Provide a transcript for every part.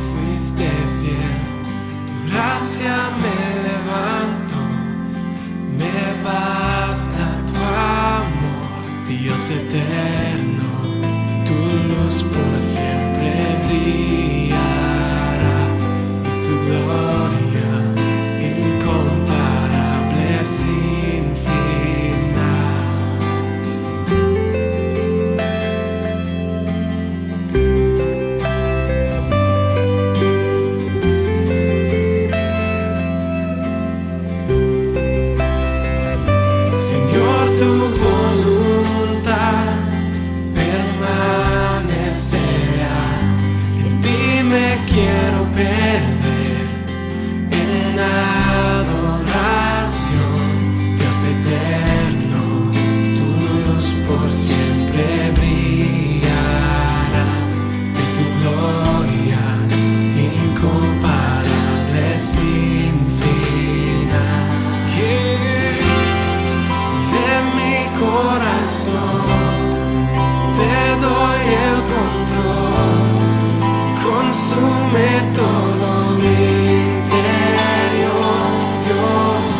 fuiste fiel, tu gracia me levanto, me basta tu amor, Dios eterno, tu luz por siempre brillará y tu gloria incomparable sin final. Señor, tu voluntad permanecerá, en ti me quiero perder en adoración, Dios eterno, tu luz por siempre brillará, de tu gloria incomparable sin final. De mi corazón te doy el control, consume todo mi interior, Dios.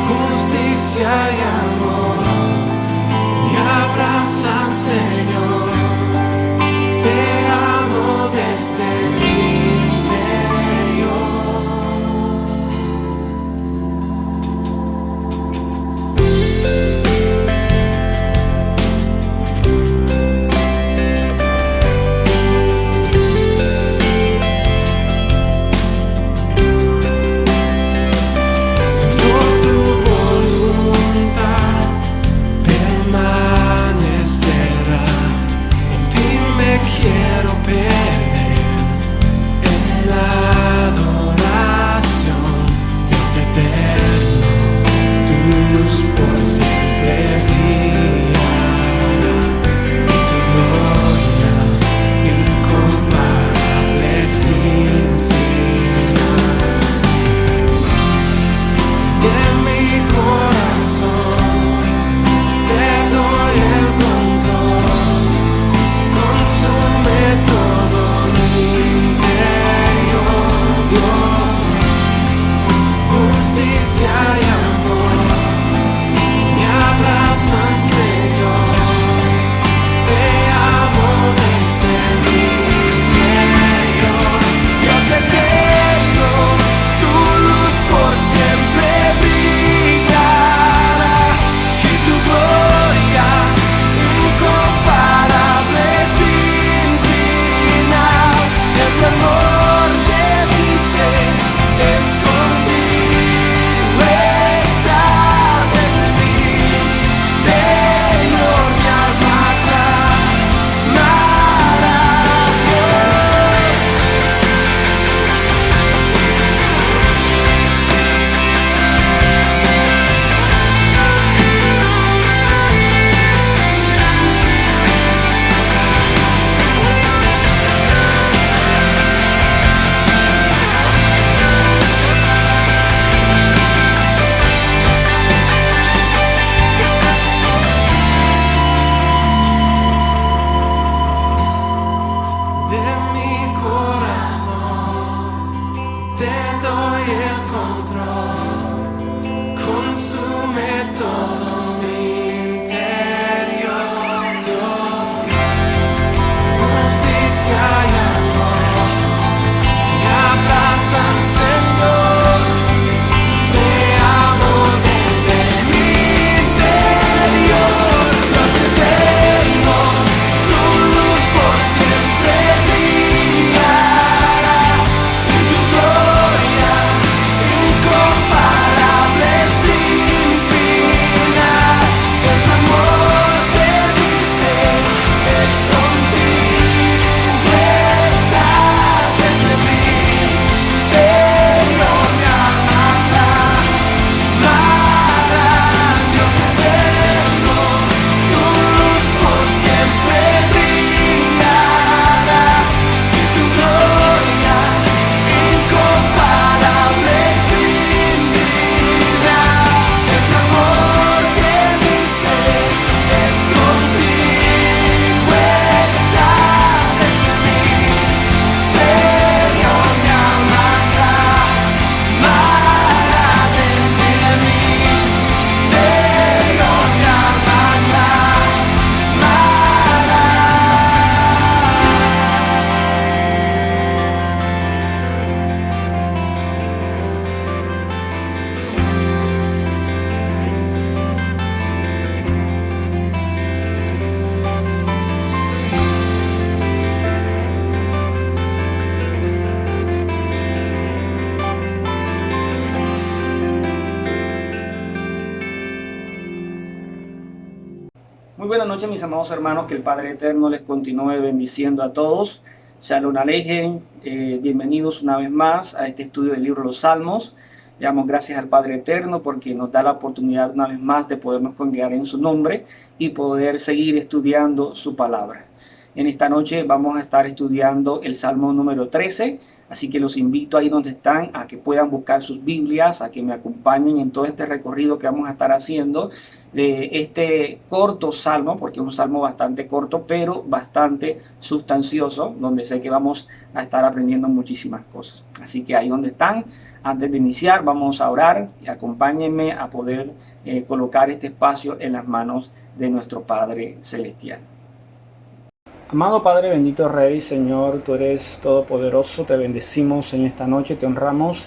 Tu justicia y amor me abrazan, Señor. Te amo desde mi interior. buenas noches, mis amados hermanos, que el Padre Eterno les continúe bendiciendo a todos. Shalom Alejem, bienvenidos una vez más a este estudio del libro de los Salmos. Le damos gracias al Padre Eterno porque nos da la oportunidad una vez más de podernos congregar en su nombre y poder seguir estudiando su palabra. En esta noche vamos a estar estudiando el Salmo número 13, así que los invito ahí donde están a que puedan buscar sus Biblias, a que me acompañen en todo este recorrido que vamos a estar haciendo de este corto salmo, porque es un salmo bastante corto, pero bastante sustancioso, donde sé que vamos a estar aprendiendo muchísimas cosas. Así que ahí donde están, antes de iniciar, vamos a orar y acompáñenme a poder colocar este espacio en las manos de nuestro Padre Celestial. Amado Padre, bendito Rey, Señor, tú eres todopoderoso, te bendecimos en esta noche, te honramos,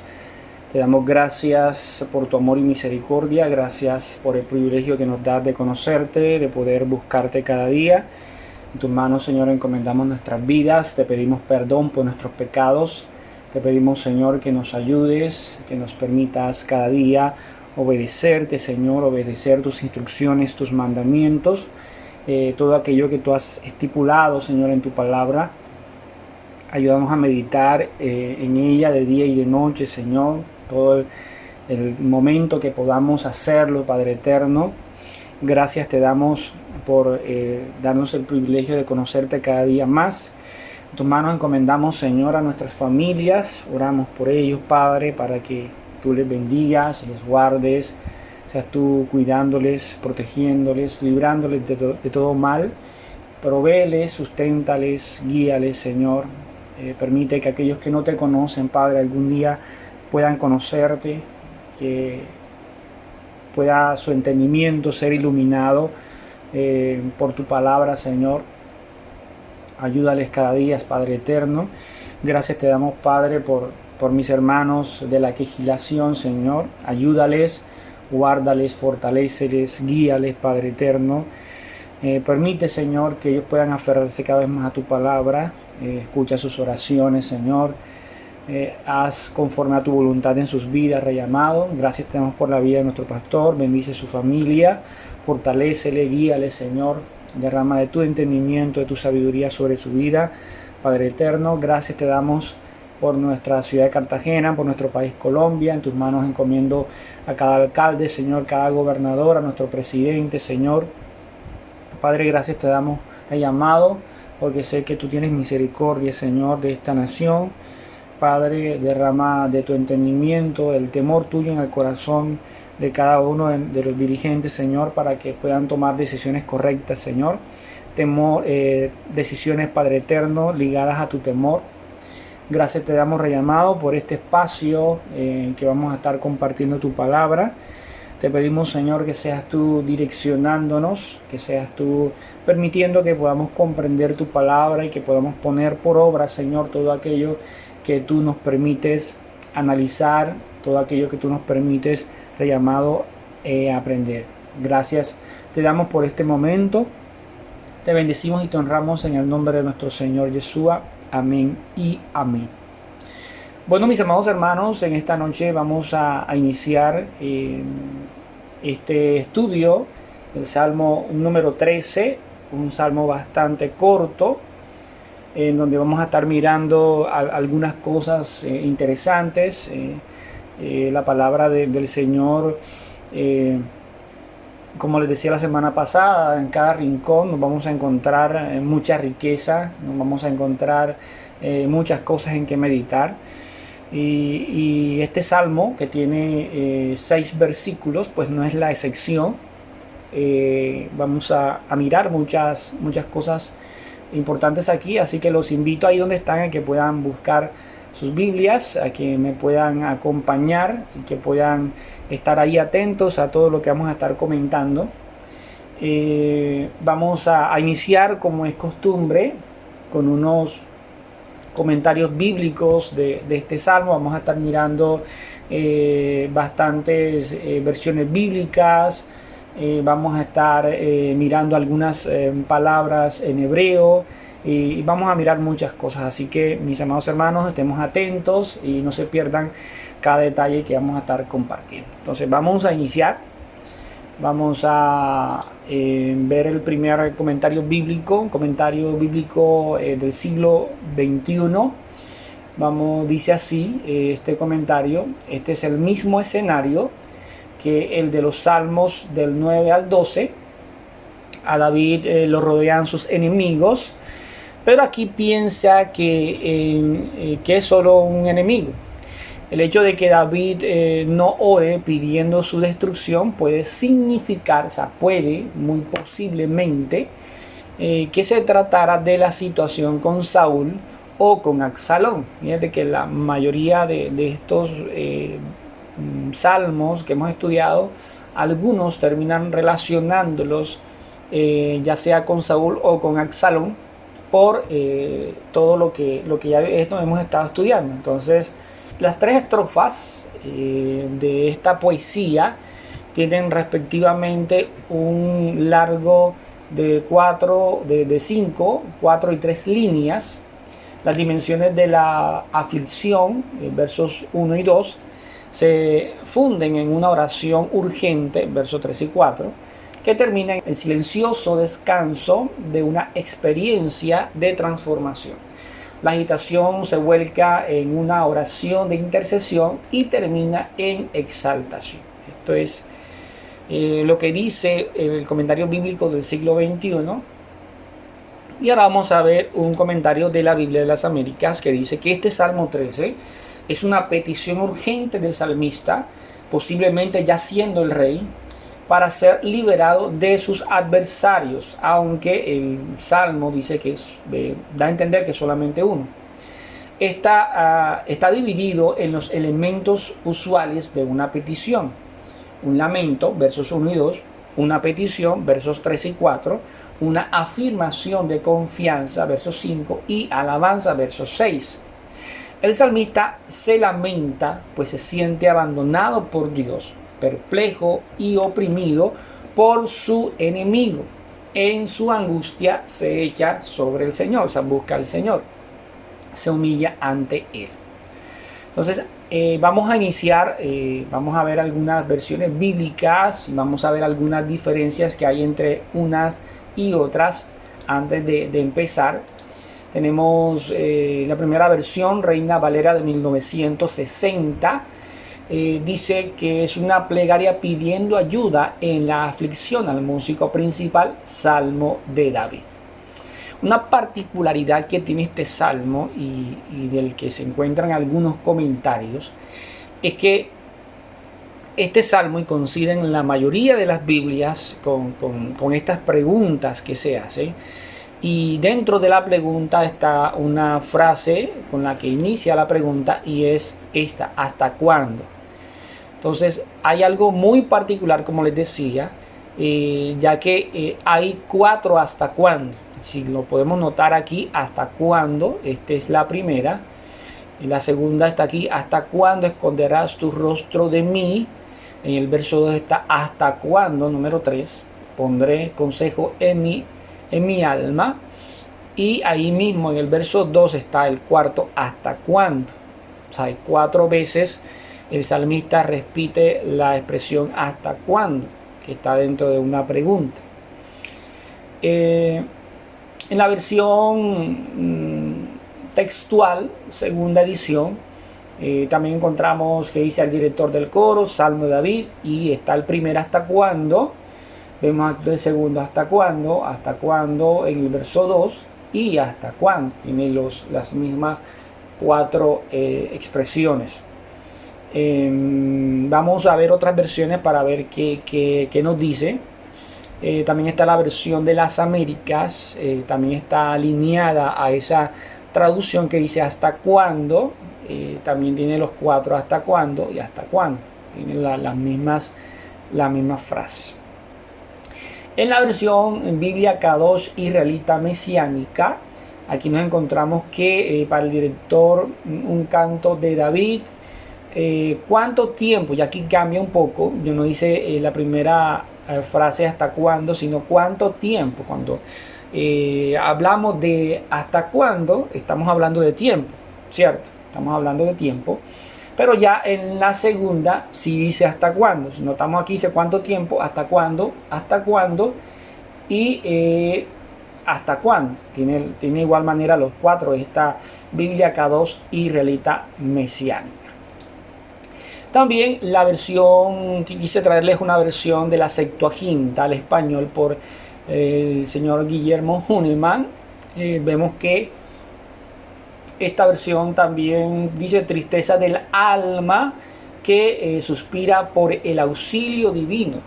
te damos gracias por tu amor y misericordia, gracias por el privilegio que nos das de conocerte, de poder buscarte cada día. En tus manos, Señor, encomendamos nuestras vidas, te pedimos perdón por nuestros pecados, te pedimos, Señor, que nos ayudes, que nos permitas cada día obedecerte, Señor, obedecer tus instrucciones, tus mandamientos. Todo aquello que tú has estipulado, Señor, en tu palabra. Ayúdanos a meditar en ella de día y de noche, Señor. Todo el momento que podamos hacerlo, Padre Eterno. Gracias te damos por darnos el privilegio de conocerte cada día más. En tus manos encomendamos, Señor, a nuestras familias. Oramos por ellos, Padre, para que tú les bendigas, les guardes. Seas tú cuidándoles, protegiéndoles, librándoles de todo mal. Provéeles, susténtales, guíales, Señor. Permite que aquellos que no te conocen, Padre, algún día puedan conocerte, que pueda su entendimiento ser iluminado por tu palabra, Señor. Ayúdales cada día, Padre Eterno. Gracias te damos, Padre, por mis hermanos de la Quejilación, Señor. Ayúdales. Guárdales, fortaléceles, guíales, Padre Eterno. Permite, Señor, que ellos puedan aferrarse cada vez más a tu palabra. Escucha sus oraciones, Señor. Haz conforme a tu voluntad en sus vidas, Rey amado. Gracias te damos por la vida de nuestro pastor. Bendice su familia. Fortalécele, guíale, Señor. Derrama de tu entendimiento, de tu sabiduría sobre su vida, Padre Eterno. Gracias te damos por nuestra ciudad de Cartagena, por nuestro país Colombia. En tus manos encomiendo a cada alcalde, Señor, cada gobernador, a nuestro presidente, Señor. Padre, gracias te damos el llamado, porque sé que tú tienes misericordia, Señor, de esta nación. Padre, derrama de tu entendimiento, el temor tuyo en el corazón de cada uno de los dirigentes, Señor, para que puedan tomar decisiones correctas, Señor. Decisiones, Padre Eterno, ligadas a tu temor. Gracias te damos, Rey amado, por este espacio que vamos a estar compartiendo tu palabra. Te pedimos, Señor, que seas tú direccionándonos, que seas tú permitiendo que podamos comprender tu palabra y que podamos poner por obra, Señor, todo aquello que tú nos permites analizar, todo aquello que tú nos permites, Rey amado, aprender. Gracias te damos por este momento. Te bendecimos y te honramos en el nombre de nuestro Señor Yeshua. Amén y amén. Bueno, mis amados hermanos, en esta noche vamos a iniciar este estudio del Salmo número 13, un salmo bastante corto, en donde vamos a estar mirando algunas cosas interesantes. La palabra del Señor, como les decía la semana pasada, en cada rincón nos vamos a encontrar mucha riqueza, nos vamos a encontrar muchas cosas en que meditar. Y este salmo, que tiene 6 versículos, pues no es la excepción. Vamos a mirar muchas cosas importantes aquí, así que los invito ahí donde están a que puedan buscar sus Biblias, a que me puedan acompañar y que puedan estar ahí atentos a todo lo que vamos a estar comentando. Vamos a iniciar, como es costumbre, con unos comentarios bíblicos de este salmo. Vamos a estar mirando bastantes versiones bíblicas. Vamos a estar mirando algunas palabras en hebreo. Y vamos a mirar muchas cosas, así que mis amados hermanos, estemos atentos y no se pierdan cada detalle que vamos a estar compartiendo. Entonces vamos a iniciar Vamos a ver el primer comentario bíblico, del siglo XXI. Dice así este comentario: este es el mismo escenario que el de los Salmos del 9 al 12. A David lo rodean sus enemigos, pero aquí piensa que es solo un enemigo. El hecho de que David no ore pidiendo su destrucción puede significar, puede muy posiblemente que se tratara de la situación con Saúl o con Absalón. Fíjate que la mayoría de estos salmos que hemos estudiado, algunos terminan relacionándolos ya sea con Saúl o con Absalón por todo lo que ya hemos estado estudiando. Entonces, las tres estrofas de esta poesía tienen respectivamente un largo de 5, 4 y 3 líneas. Las dimensiones de la aflicción, versos 1 y 2, se funden en una oración urgente, versos 3 y 4, que termina en el silencioso descanso de una experiencia de transformación. La agitación se vuelca en una oración de intercesión y termina en exaltación. Esto es lo que dice el comentario bíblico del siglo XXI. Y ahora vamos a ver un comentario de la Biblia de las Américas que dice que este Salmo 13 es una petición urgente del salmista, posiblemente ya siendo el rey, para ser liberado de sus adversarios, aunque el Salmo dice que da a entender que es solamente uno. Está dividido en los elementos usuales de una petición: un lamento, versos 1 y 2, una petición, versos 3 y 4, una afirmación de confianza, versos 5, y alabanza, versos 6. El salmista se lamenta, pues se siente abandonado por Dios, perplejo y oprimido por su enemigo. En su angustia se echa sobre el Señor, busca al Señor, se humilla ante Él. Entonces, vamos a iniciar, vamos a ver algunas versiones bíblicas y vamos a ver algunas diferencias que hay entre unas y otras antes de empezar. Tenemos la primera versión, Reina Valera de 1960. Dice que es una plegaria pidiendo ayuda en la aflicción al músico principal, Salmo de David. Una particularidad que tiene este salmo y del que se encuentran algunos comentarios es que este salmo, y coinciden la mayoría de las Biblias con estas preguntas que se hacen, y dentro de la pregunta está una frase con la que inicia la pregunta y es esta: ¿hasta cuándo? Entonces hay algo muy particular, como les decía, ya que hay 4 hasta cuándo. Si lo podemos notar aquí, hasta cuándo, esta es la primera. Y la segunda está aquí: ¿hasta cuándo esconderás tu rostro de mí? En el verso 2 está: ¿hasta cuándo? Número 3, pondré consejo en mi alma. Y ahí mismo en el verso 2 está el cuarto: ¿hasta cuándo? O sea, 4 veces el salmista repite la expresión ¿hasta cuándo?, que está dentro de una pregunta. En la versión textual, segunda edición, también encontramos que dice al director del coro, Salmo de David, y está el primer ¿hasta cuándo? Vemos el segundo ¿hasta cuándo? En el verso 2, y ¿hasta cuándo? Tiene las mismas 4 expresiones. Vamos a ver otras versiones para ver qué nos dice. También está la versión de las Américas, también está alineada a esa traducción que dice ¿hasta cuándo? También tiene los 4 ¿hasta cuándo? Y ¿hasta cuándo? Tiene las mismas frases. En la versión Biblia Kadosh Israelita Mesiánica, aquí nos encontramos que para el director, un canto de David. ¿Cuánto tiempo? Y aquí cambia un poco. Yo no hice la primera frase ¿hasta cuándo?, sino ¿cuánto tiempo? Cuando hablamos de ¿hasta cuándo?, estamos hablando de tiempo, ¿cierto? Estamos hablando de tiempo. Pero ya en la segunda sí dice hasta cuándo. Si notamos aquí dice cuánto tiempo, hasta cuándo y hasta cuándo. Tiene igual manera los cuatro esta Biblia K2 israelita mesiánica. También la versión que quise traerles una versión de la Septuaginta al español por el señor Guillermo Hünemann. Vemos que esta versión también dice tristeza del alma que suspira por el auxilio divino.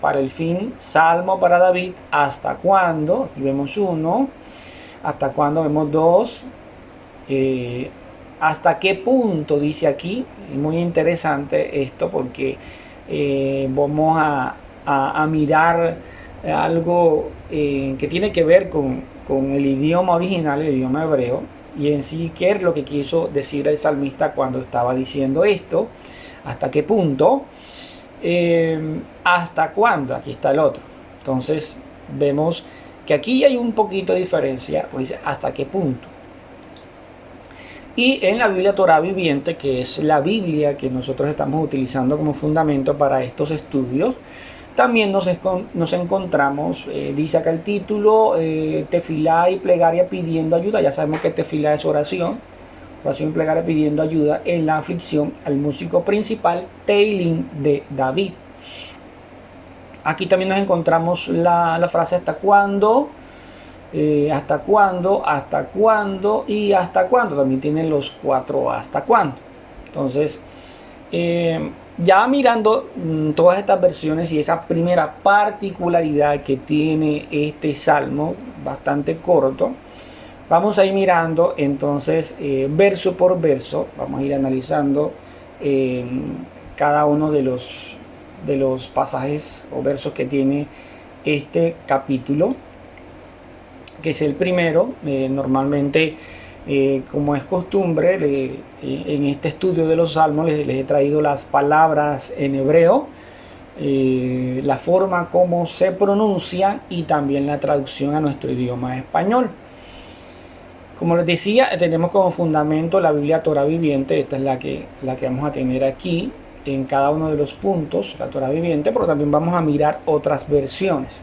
Para el fin, salmo para David, ¿hasta cuándo? Aquí vemos uno. ¿Hasta cuándo? Vemos dos. ¿Hasta qué punto? Dice aquí. Es muy interesante esto porque vamos a mirar algo que tiene que ver con el idioma original, el idioma hebreo, y en sí qué es lo que quiso decir el salmista cuando estaba diciendo esto. ¿Hasta qué punto? ¿Hasta cuándo? Aquí está el otro. Entonces vemos que aquí hay un poquito de diferencia, pues dice ¿hasta qué punto? Y en la Biblia Torá Viviente, que es la Biblia que nosotros estamos utilizando como fundamento para estos estudios, también nos encontramos, dice acá el título, tefilá y plegaria pidiendo ayuda. Ya sabemos que tefilá es oración y plegaria pidiendo ayuda en la aflicción al músico principal Teilín de David. Aquí también nos encontramos la frase ¿hasta cuándo? ¿Hasta cuándo? ¿Hasta cuándo? Y ¿hasta cuándo? También tienen los cuatro ¿hasta cuándo? Entonces, ya mirando todas estas versiones y esa primera particularidad que tiene este salmo, bastante corto, vamos a ir mirando entonces verso por verso, vamos a ir analizando cada uno de los pasajes o versos que tiene este capítulo, que es el primero. Normalmente, como es costumbre, en este estudio de los salmos les he traído las palabras en hebreo, la forma como se pronuncian y también la traducción a nuestro idioma español. Como les decía, tenemos como fundamento la Biblia Torá Viviente. Esta es la que vamos a tener aquí en cada uno de los puntos, la Torá Viviente, pero también vamos a mirar otras versiones.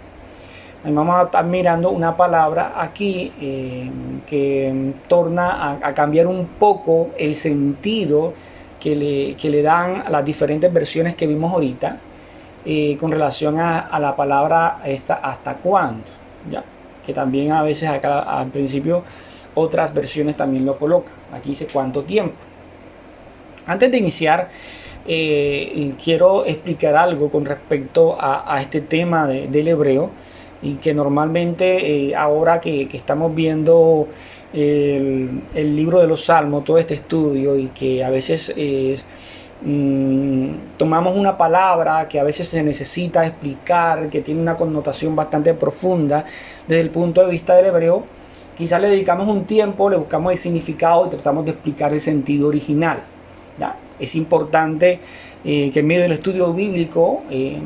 Vamos a estar mirando una palabra aquí que torna a cambiar un poco el sentido que le dan a las diferentes versiones que vimos ahorita con relación a la palabra esta ¿hasta cuándo? ¿Ya? Que también a veces acá al principio otras versiones también lo colocan. Aquí dice ¿cuánto tiempo? Antes de iniciar, quiero explicar algo con respecto a este tema del hebreo, y que normalmente ahora que estamos viendo el libro de los Salmos, todo este estudio, y que a veces tomamos una palabra que a veces se necesita explicar, que tiene una connotación bastante profunda desde el punto de vista del hebreo, quizás le dedicamos un tiempo, le buscamos el significado y tratamos de explicar el sentido original, ¿ya? Es importante que en medio del estudio bíblico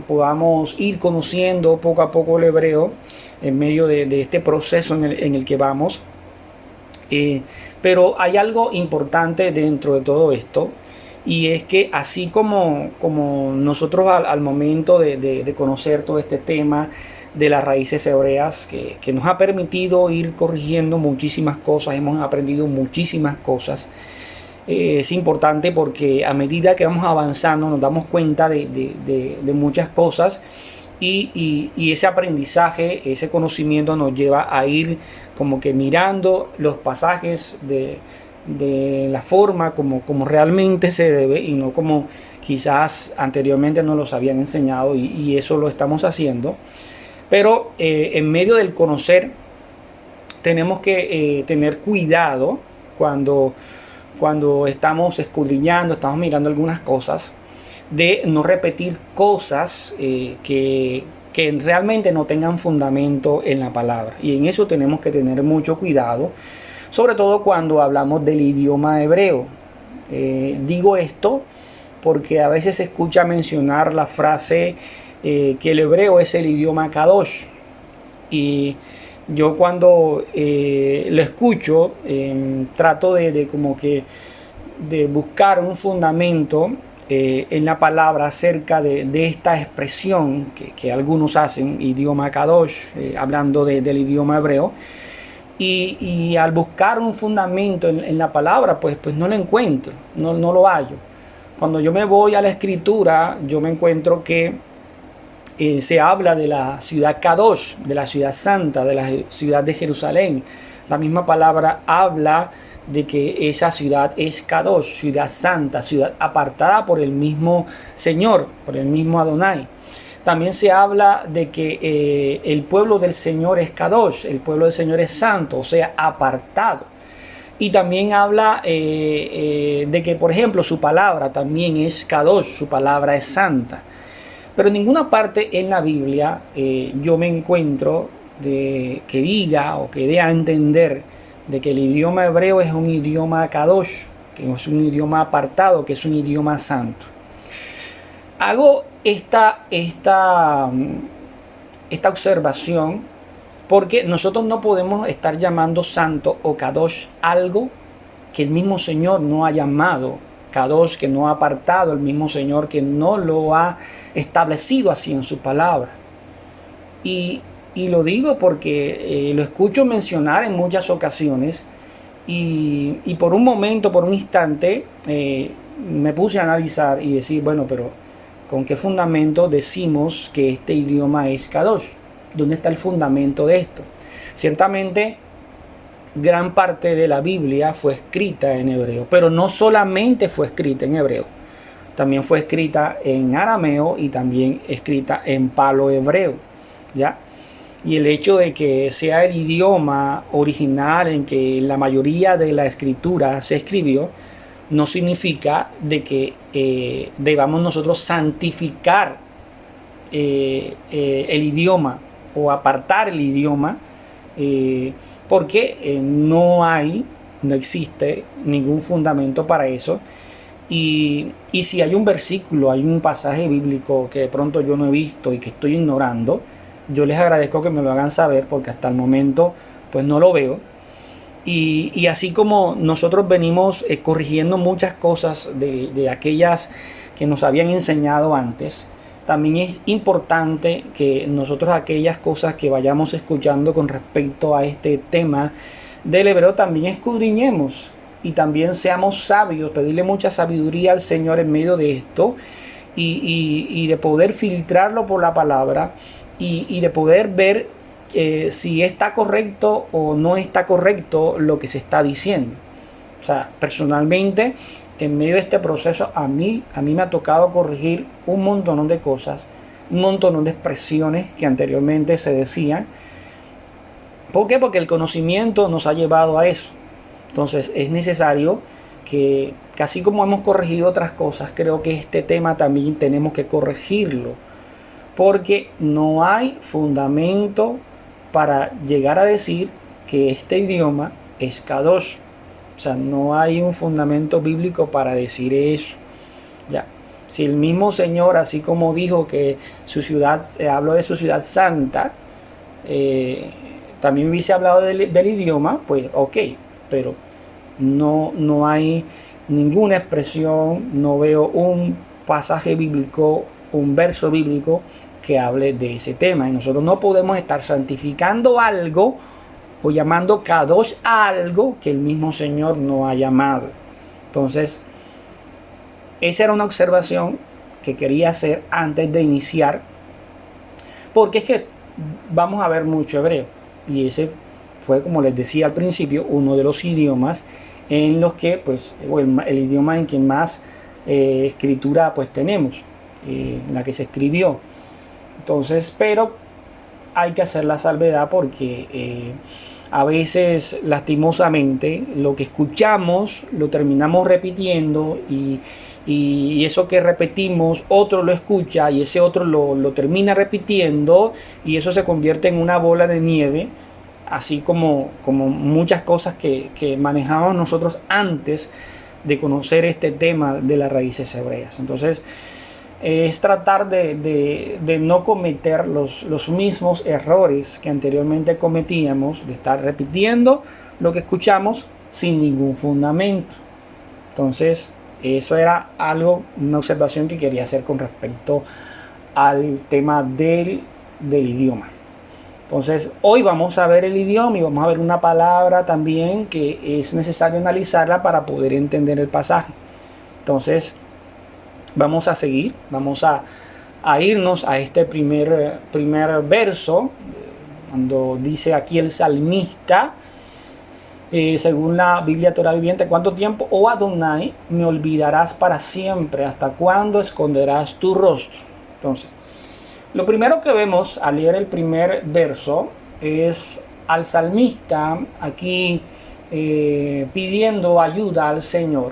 podamos ir conociendo poco a poco el hebreo en medio de este proceso en el que vamos. Pero hay algo importante dentro de todo esto, y es que así como nosotros al momento de conocer todo este tema de las raíces hebreas, que nos ha permitido ir corrigiendo muchísimas cosas, hemos aprendido muchísimas cosas. Es importante porque a medida que vamos avanzando nos damos cuenta de muchas cosas, y ese aprendizaje, ese conocimiento nos lleva a ir como que mirando los pasajes de la forma como realmente se debe, y no como quizás anteriormente nos los habían enseñado, y eso lo estamos haciendo. Pero en medio del conocer tenemos que tener cuidado cuando estamos escudriñando, estamos mirando algunas cosas, de no repetir cosas que realmente no tengan fundamento en la palabra. Y en eso tenemos que tener mucho cuidado, sobre todo cuando hablamos del idioma hebreo. Digo esto porque a veces se escucha mencionar la frase que el hebreo es el idioma Kadosh. Y yo cuando lo escucho, trato de como que de buscar un fundamento en la palabra acerca de esta expresión que algunos hacen, idioma Kadosh, hablando del idioma hebreo. Y al buscar un fundamento en la palabra, pues no lo encuentro, no lo hallo. Cuando yo me voy a la escritura, yo me encuentro que se habla de la ciudad Kadosh, de la ciudad santa, de la ciudad de Jerusalén. La misma palabra habla de que esa ciudad es Kadosh, ciudad santa, ciudad apartada por el mismo Señor, por el mismo Adonai. También se habla de que el pueblo del Señor es Kadosh, el pueblo del Señor es santo, o sea, apartado. Y también habla de que, por ejemplo, su palabra también es Kadosh, su palabra es santa. Pero en ninguna parte en la Biblia yo me encuentro que diga o que dé a entender de que el idioma hebreo es un idioma Kadosh, que es un idioma apartado, que es un idioma santo. Hago esta observación porque nosotros no podemos estar llamando santo o Kadosh algo que el mismo Señor no ha llamado Kadosh, que no ha apartado el mismo Señor, que no lo ha establecido así en su palabra. Y lo digo porque lo escucho mencionar en muchas ocasiones y por un momento, por un instante, me puse a analizar y decir, bueno, pero ¿con qué fundamento decimos que este idioma es Kadosh? ¿Dónde está el fundamento de esto? Ciertamente, gran parte de la Biblia fue escrita en hebreo, pero no solamente fue escrita en hebreo, también fue escrita en arameo y también escrita en palo hebreo, ¿ya? Y el hecho de que sea el idioma original en que la mayoría de la escritura se escribió, no significa de que debamos nosotros santificar el idioma o apartar el idioma, porque no existe ningún fundamento para eso. Y si hay un versículo, hay un pasaje bíblico que de pronto yo no he visto y que estoy ignorando, yo les agradezco que me lo hagan saber porque hasta el momento pues no lo veo. Y así como nosotros venimos corrigiendo muchas cosas de aquellas que nos habían enseñado antes, también es importante que nosotros aquellas cosas que vayamos escuchando con respecto a este tema del hebreo también escudriñemos y también seamos sabios, pedirle mucha sabiduría al Señor en medio de esto y de poder filtrarlo por la palabra y de poder ver si está correcto o no está correcto lo que se está diciendo. O sea, personalmente, en medio de este proceso, a mí me ha tocado corregir un montón de cosas, un montón de expresiones que anteriormente se decían. ¿Por qué? Porque el conocimiento nos ha llevado a eso. Entonces es necesario que, así como hemos corregido otras cosas, creo que este tema también tenemos que corregirlo. Porque no hay fundamento para llegar a decir que este idioma es Kadosh. O sea, no hay un fundamento bíblico para decir eso. Ya. Si el mismo Señor, así como dijo que su ciudad, habló de su ciudad santa, también hubiese hablado del idioma, pues ok, pero no hay ninguna expresión, no veo un pasaje bíblico, un verso bíblico que hable de ese tema. Y nosotros no podemos estar santificando algo o llamando Kadosh a algo que el mismo Señor no ha llamado. Entonces, esa era una observación que quería hacer antes de iniciar, porque es que vamos a ver mucho hebreo, y ese fue, como les decía al principio, uno de los idiomas en los que, pues, el idioma en que más escritura pues tenemos, la que se escribió. Entonces, pero hay que hacer la salvedad porque a veces, lastimosamente, lo que escuchamos lo terminamos repitiendo y eso que repetimos, otro lo escucha y ese otro lo termina repitiendo y eso se convierte en una bola de nieve, así como muchas cosas que manejábamos nosotros antes de conocer este tema de las raíces hebreas. Entonces, es tratar de no cometer los mismos errores que anteriormente cometíamos, de estar repitiendo lo que escuchamos sin ningún fundamento. Entonces, eso era algo, una observación que quería hacer con respecto al tema del idioma. Entonces, hoy vamos a ver el idioma y vamos a ver una palabra también que es necesario analizarla para poder entender el pasaje. Entonces, vamos a seguir, vamos a irnos a este primer verso, cuando dice aquí el salmista, según la Biblia Torah Viviente: ¿cuánto tiempo, oh Adonai, me olvidarás para siempre? ¿Hasta cuándo esconderás tu rostro? Entonces, lo primero que vemos al leer el primer verso es al salmista aquí pidiendo ayuda al Señor,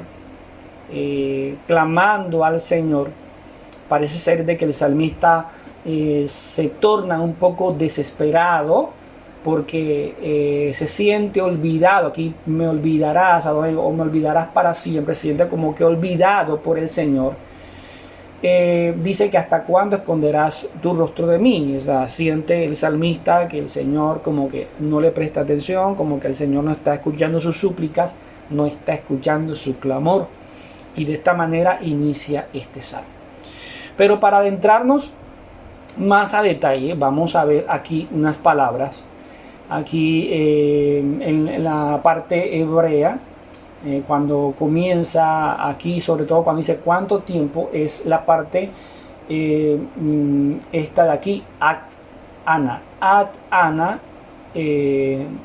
clamando al Señor. Parece ser de que el salmista se torna un poco desesperado porque se siente olvidado. Aquí me olvidarás, o me olvidarás para siempre. Se siente como que olvidado por el Señor. Dice que hasta cuándo esconderás tu rostro de mí. O sea, siente el salmista que el Señor como que no le presta atención, como que el Señor no está escuchando sus súplicas, no está escuchando su clamor. Y de esta manera inicia este salmo. Pero para adentrarnos más a detalle, vamos a ver aquí unas palabras. Aquí en la parte hebrea, cuando comienza aquí, sobre todo cuando dice cuánto tiempo, es la parte esta de aquí, at ana,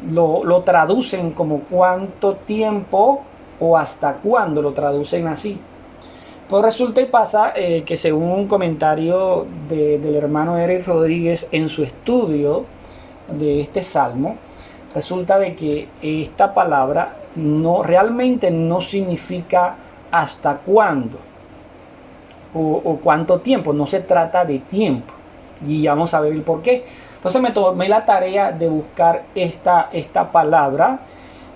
lo traducen como cuánto tiempo o hasta cuándo, lo traducen así. Pues resulta y pasa que según un comentario del hermano Eric Rodríguez en su estudio de este salmo, resulta de que esta palabra realmente no significa hasta cuándo o cuánto tiempo, no se trata de tiempo, y vamos a ver el por qué. Entonces me tomé la tarea de buscar esta palabra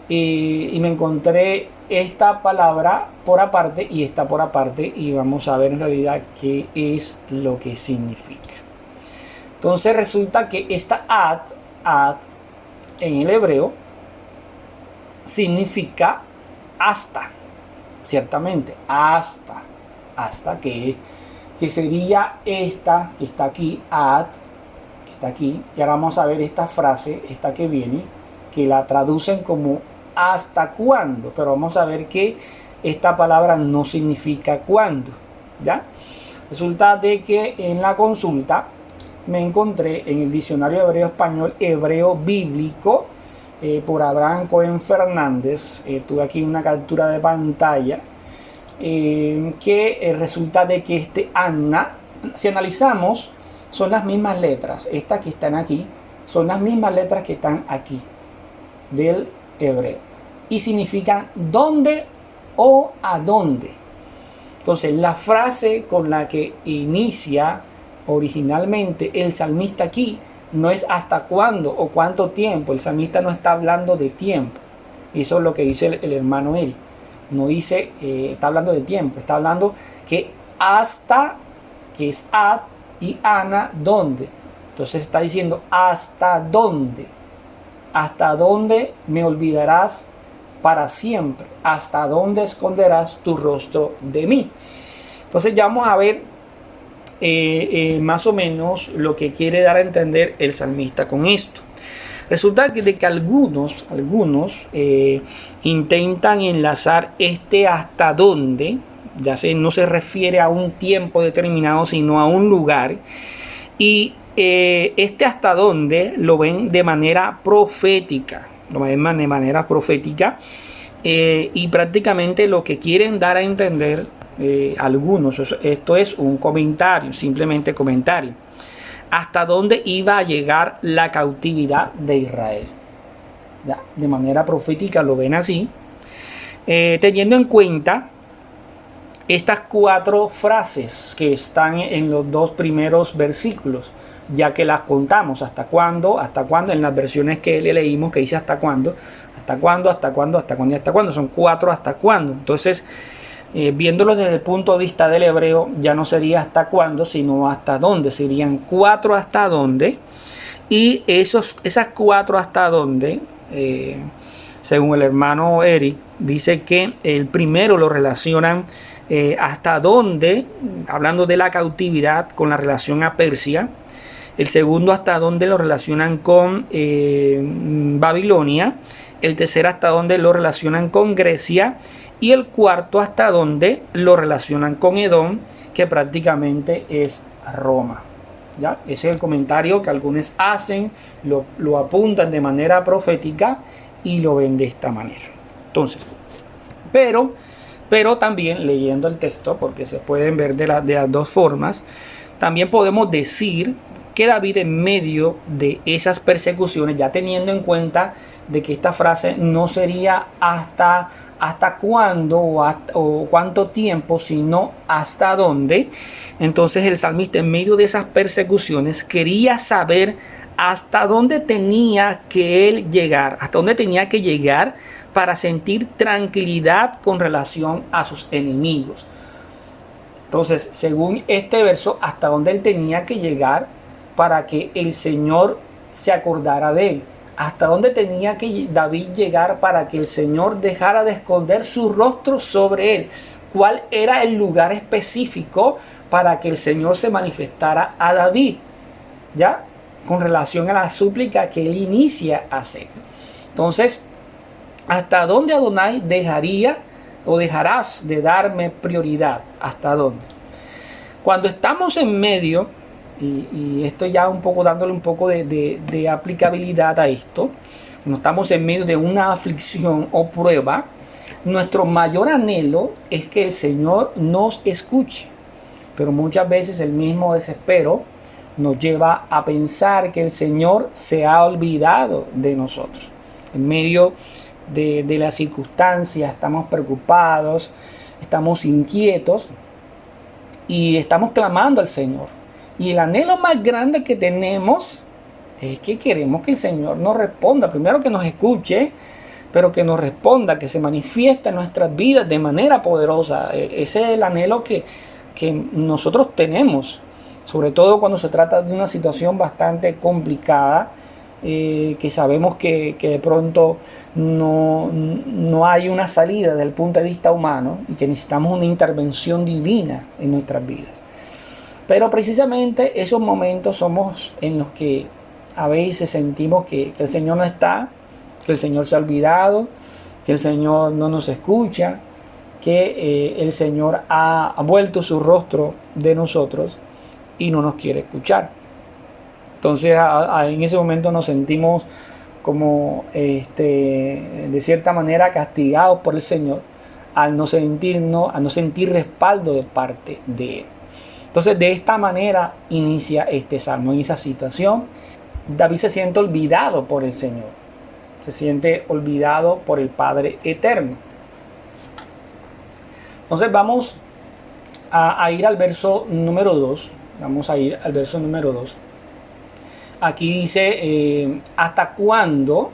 y me encontré esta palabra por aparte y esta por aparte, y vamos a ver en realidad qué es lo que significa. Entonces resulta que esta ad en el hebreo significa hasta, ciertamente, hasta que sería esta que está aquí, ad, que está aquí, y ahora vamos a ver esta frase, esta que viene, que la traducen como hasta cuándo, pero vamos a ver que esta palabra no significa cuándo, ¿ya? Resulta de que en la consulta me encontré en el diccionario hebreo español, hebreo bíblico, por Abraham Cohen Fernández. Tuve aquí una captura de pantalla, que resulta de que este Anna, si analizamos, son las mismas letras, estas que están aquí, son las mismas letras que están aquí, del hebreo, y significan dónde o a dónde. Entonces la frase con la que inicia originalmente el salmista aquí no es hasta cuándo o cuánto tiempo. El salmista no está hablando de tiempo, y eso es lo que dice el hermano él. No dice, está hablando de tiempo, está hablando que hasta, que es ad, y ana, dónde. Entonces está diciendo hasta dónde. ¿Hasta dónde me olvidarás para siempre? ¿Hasta dónde esconderás tu rostro de mí? Entonces ya vamos a ver más o menos lo que quiere dar a entender el salmista con esto. Resulta que algunos intentan enlazar este hasta dónde, ya no se refiere a un tiempo determinado, sino a un lugar, y este hasta dónde lo ven de manera profética, y prácticamente lo que quieren dar a entender algunos, esto es un comentario, simplemente comentario, hasta dónde iba a llegar la cautividad de Israel. Ya, de manera profética lo ven así, teniendo en cuenta estas 4 frases que están en los 2 primeros versículos, ya que las contamos. ¿Hasta cuándo? En las versiones que le leímos, que dice hasta cuándo, son 4 hasta cuándo. Entonces, viéndolo desde el punto de vista del hebreo, ya no sería hasta cuándo, sino hasta dónde. Serían 4 hasta dónde, y esas 4 hasta dónde según el hermano Eric, dice que el primero lo relacionan hasta dónde, hablando de la cautividad, con la relación a Persia. El segundo hasta dónde lo relacionan con Babilonia. El tercero hasta dónde lo relacionan con Grecia. Y el cuarto hasta dónde lo relacionan con Edom, que prácticamente es Roma. ¿Ya? Ese es el comentario que algunos hacen, lo apuntan de manera profética y lo ven de esta manera. Entonces, pero también leyendo el texto, porque se pueden ver de las dos formas, también podemos decir que David, en medio de esas persecuciones, ya teniendo en cuenta de que esta frase no sería hasta cuándo o cuánto tiempo, sino hasta dónde, entonces el salmista, en medio de esas persecuciones, quería saber hasta dónde tenía que él llegar, hasta dónde tenía que llegar para sentir tranquilidad con relación a sus enemigos. Entonces, según este verso, hasta dónde él tenía que llegar para que el Señor se acordara de él. Hasta dónde tenía que David llegar para que el Señor dejara de esconder su rostro sobre él. ¿Cuál era el lugar específico para que el Señor se manifestara a David? ¿Ya? Con relación a la súplica que él inicia a hacer. Entonces, ¿hasta dónde, Adonai, dejaría o dejarás de darme prioridad? ¿Hasta dónde? Cuando estamos en medio, y esto ya un poco dándole un poco de aplicabilidad a esto, cuando estamos en medio de una aflicción o prueba, nuestro mayor anhelo es que el Señor nos escuche. Pero muchas veces el mismo desespero nos lleva a pensar que el Señor se ha olvidado de nosotros. En medio de las circunstancias estamos preocupados, estamos inquietos y estamos clamando al Señor. Y el anhelo más grande que tenemos es que queremos que el Señor nos responda. Primero, que nos escuche, pero que nos responda, que se manifieste en nuestras vidas de manera poderosa. Ese es el anhelo que nosotros tenemos, sobre todo cuando se trata de una situación bastante complicada, que sabemos que de pronto no hay una salida desde el punto de vista humano y que necesitamos una intervención divina en nuestras vidas. Pero precisamente esos momentos somos en los que a veces sentimos que el Señor no está, que el Señor se ha olvidado, que el Señor no nos escucha, que el Señor ha vuelto su rostro de nosotros y no nos quiere escuchar. Entonces en ese momento nos sentimos como de cierta manera castigados por el Señor al no sentir respaldo de parte de Él. Entonces, de esta manera inicia este salmo. En esa situación, David se siente olvidado por el Señor. Se siente olvidado por el Padre Eterno. Entonces, vamos a ir al verso número 2. Vamos a ir al verso número 2. Aquí dice, ¿hasta cuándo?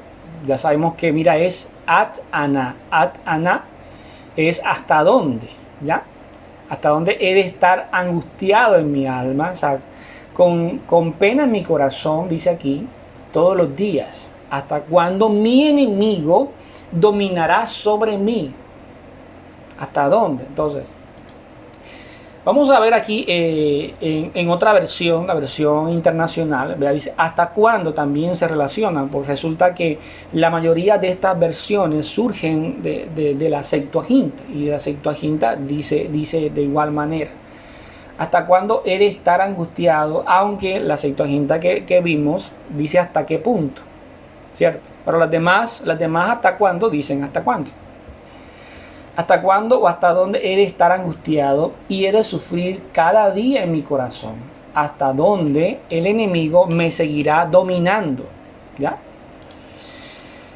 Ya sabemos que, mira, es at ana. At ana es hasta dónde, ¿ya? Hasta dónde he de estar angustiado en mi alma, o sea, con pena en mi corazón, dice aquí, todos los días. Hasta cuándo mi enemigo dominará sobre mí. ¿Hasta dónde? Entonces, vamos a ver aquí en otra versión, la versión internacional, ¿verdad? Dice, ¿hasta cuándo? También se relacionan, porque resulta que la mayoría de estas versiones surgen de la Septuaginta, y la Septuaginta dice de igual manera, ¿hasta cuándo he de estar angustiado? Aunque la Septuaginta que vimos dice hasta qué punto, ¿cierto? Pero las demás ¿hasta cuándo? Dicen hasta cuándo. ¿Hasta cuándo o hasta dónde he de estar angustiado y he de sufrir cada día en mi corazón? ¿Hasta dónde el enemigo me seguirá dominando? ¿Ya?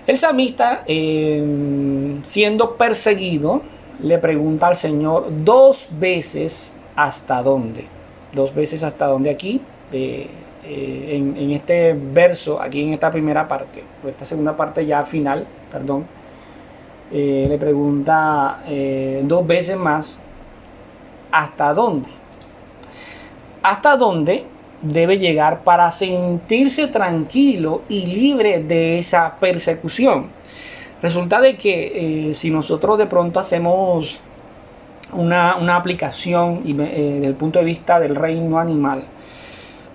El salmista, siendo perseguido, le pregunta al Señor 2 veces hasta dónde. 2 veces hasta dónde aquí, en este verso, aquí en esta primera parte, o esta segunda parte ya final, perdón. Le pregunta 2 veces más, ¿hasta dónde? ¿Hasta dónde debe llegar para sentirse tranquilo y libre de esa persecución? Resulta de que si nosotros de pronto hacemos una aplicación desde el punto de vista del reino animal,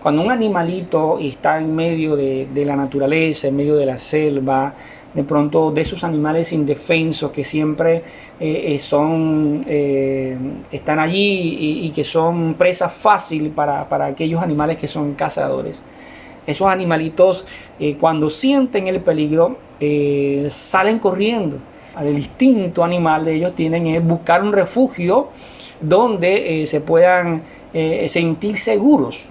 cuando un animalito está en medio de la naturaleza, en medio de la selva, de pronto de esos animales indefensos que siempre están allí y que son presa fácil para aquellos animales que son cazadores. Esos animalitos cuando sienten el peligro salen corriendo. El instinto animal de ellos tienen es buscar un refugio donde se puedan sentir seguros.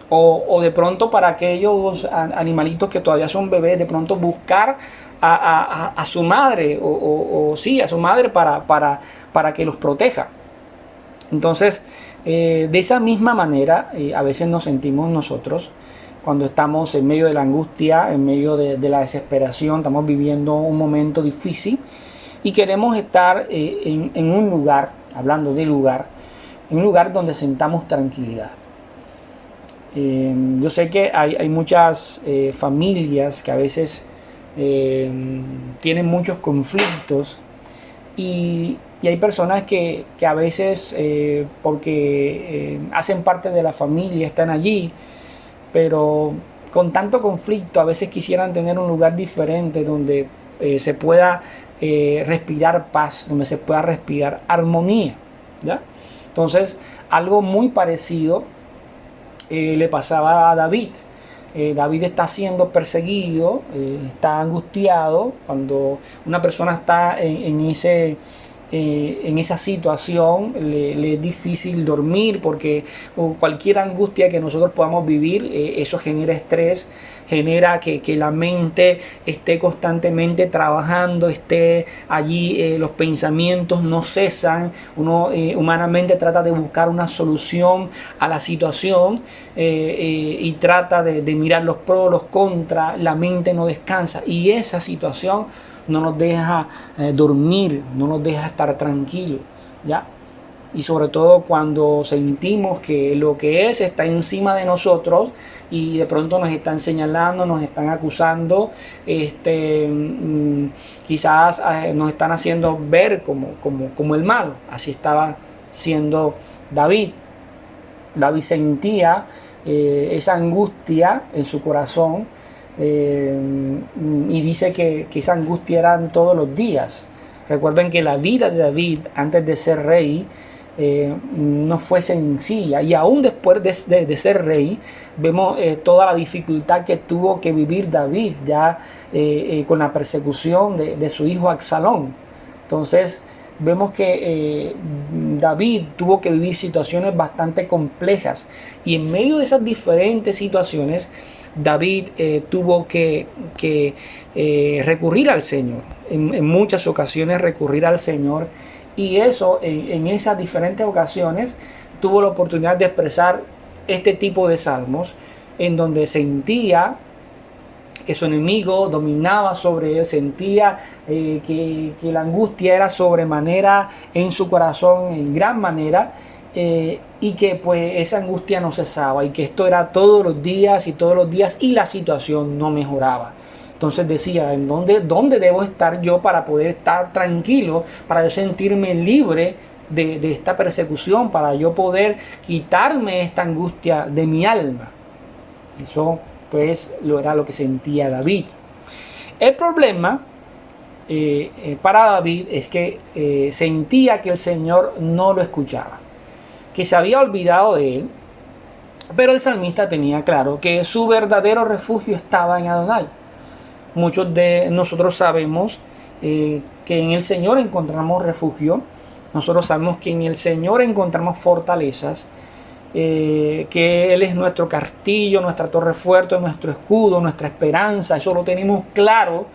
O de pronto para aquellos animalitos que todavía son bebés, de pronto buscar a su madre sí, a su madre para que los proteja. Entonces, de esa misma manera, a veces nos sentimos nosotros cuando estamos en medio de la angustia, en medio de la desesperación, estamos viviendo un momento difícil y queremos estar en un lugar, hablando de lugar, en un lugar donde sentamos tranquilidad. Yo sé que hay muchas familias que a veces tienen muchos conflictos y hay personas que a veces porque hacen parte de la familia, están allí, pero con tanto conflicto a veces quisieran tener un lugar diferente donde se pueda respirar paz, donde se pueda respirar armonía, ¿ya? Entonces, algo muy parecido le pasaba a David. David está siendo perseguido, está angustiado. Cuando una persona está en esa situación, le es difícil dormir porque cualquier angustia que nosotros podamos vivir, eso genera estrés, genera que la mente esté constantemente trabajando, esté allí, los pensamientos no cesan, uno humanamente trata de buscar una solución a la situación y trata de mirar los pros, los contras, la mente no descansa y esa situación no nos deja dormir, no nos deja estar tranquilos, ¿ya? Y sobre todo cuando sentimos que lo que está encima de nosotros y de pronto nos están señalando, nos están acusando, quizás nos están haciendo ver como el malo. Así estaba siendo David. David sentía esa angustia en su corazón y dice que esa angustia eran todos los días. Recuerden que la vida de David antes de ser rey no fue sencilla y aún después de ser rey vemos toda la dificultad que tuvo que vivir David ya con la persecución de su hijo Absalón. Entonces vemos que David tuvo que vivir situaciones bastante complejas y en medio de esas diferentes situaciones David tuvo que recurrir al Señor, en muchas ocasiones recurrir al Señor. Y eso, en esas diferentes ocasiones, tuvo la oportunidad de expresar este tipo de salmos, en donde sentía que su enemigo dominaba sobre él, sentía que la angustia era sobremanera en su corazón, en gran manera, y que pues esa angustia no cesaba, y que esto era todos los días, y la situación no mejoraba. Entonces decía, ¿en dónde debo estar yo para poder estar tranquilo, para yo sentirme libre de esta persecución, para yo poder quitarme esta angustia de mi alma? Eso pues era lo que sentía David. El problema para David es que sentía que el Señor no lo escuchaba, que se había olvidado de él, pero el salmista tenía claro que su verdadero refugio estaba en Adonai. Muchos de nosotros sabemos que en el Señor encontramos refugio. Nosotros sabemos que en el Señor encontramos fortalezas, que Él es nuestro castillo, nuestra torre fuerte, nuestro escudo, nuestra esperanza. Eso lo tenemos claro,